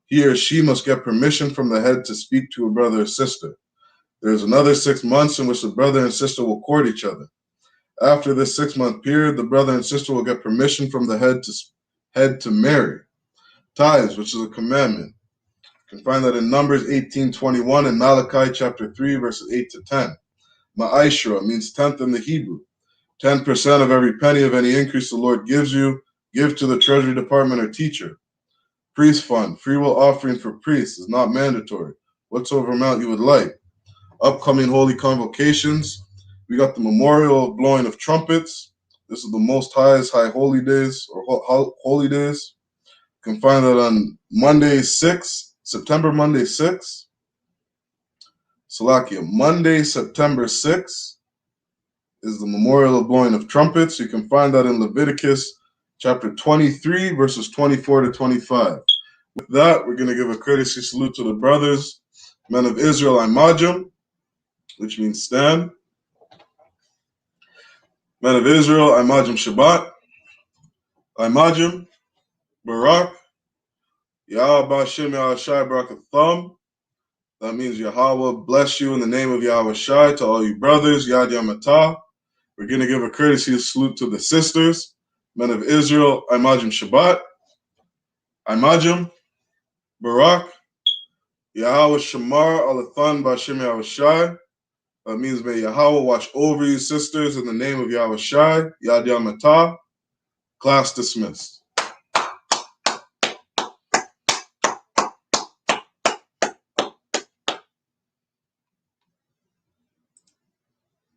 he or she must get permission from the head to speak to a brother or sister. There is another 6 months in which the brother and sister will court each other. After this 6-month period, the brother and sister will get permission from the head to marry. Tithes, which is a commandment. You can find that in Numbers 18:21 and Malachi chapter 3, verses 8 to 10. Ma'ashra means tenth in the Hebrew. 10% of every penny of any increase the Lord gives you, give to the Treasury Department or teacher. Priest fund, free will offering for priests is not mandatory. Whatsoever amount you would like. Upcoming holy convocations. We got the memorial of blowing of trumpets. This is the Most High's high holy days or holy days. You can find that on September Monday 6. Salakia, Monday, September 6 is the memorial of blowing of trumpets. You can find that in Leviticus chapter 23, verses 24 to 25. With that, we're going to give a courtesy salute to the brothers, men of Israel, Imajim, which means stand. Men of Israel, Imajim Shabbat, Imajim, Barak, Yahweh Hashem Yahweh Shai Barakatham. That means Yahweh bless you in the name of Yahweh Shai to all you brothers, Yad Yamatah. We're going to give a courtesy salute to the sisters, men of Israel, Imajim Shabbat, Imajim, Barak, Yahweh Shamar Alathan B'Hashem Yahweh Shai. That means may Yahweh watch over you, sisters, in the name of Yahweh Shai, Yad Yamatah. Class dismissed.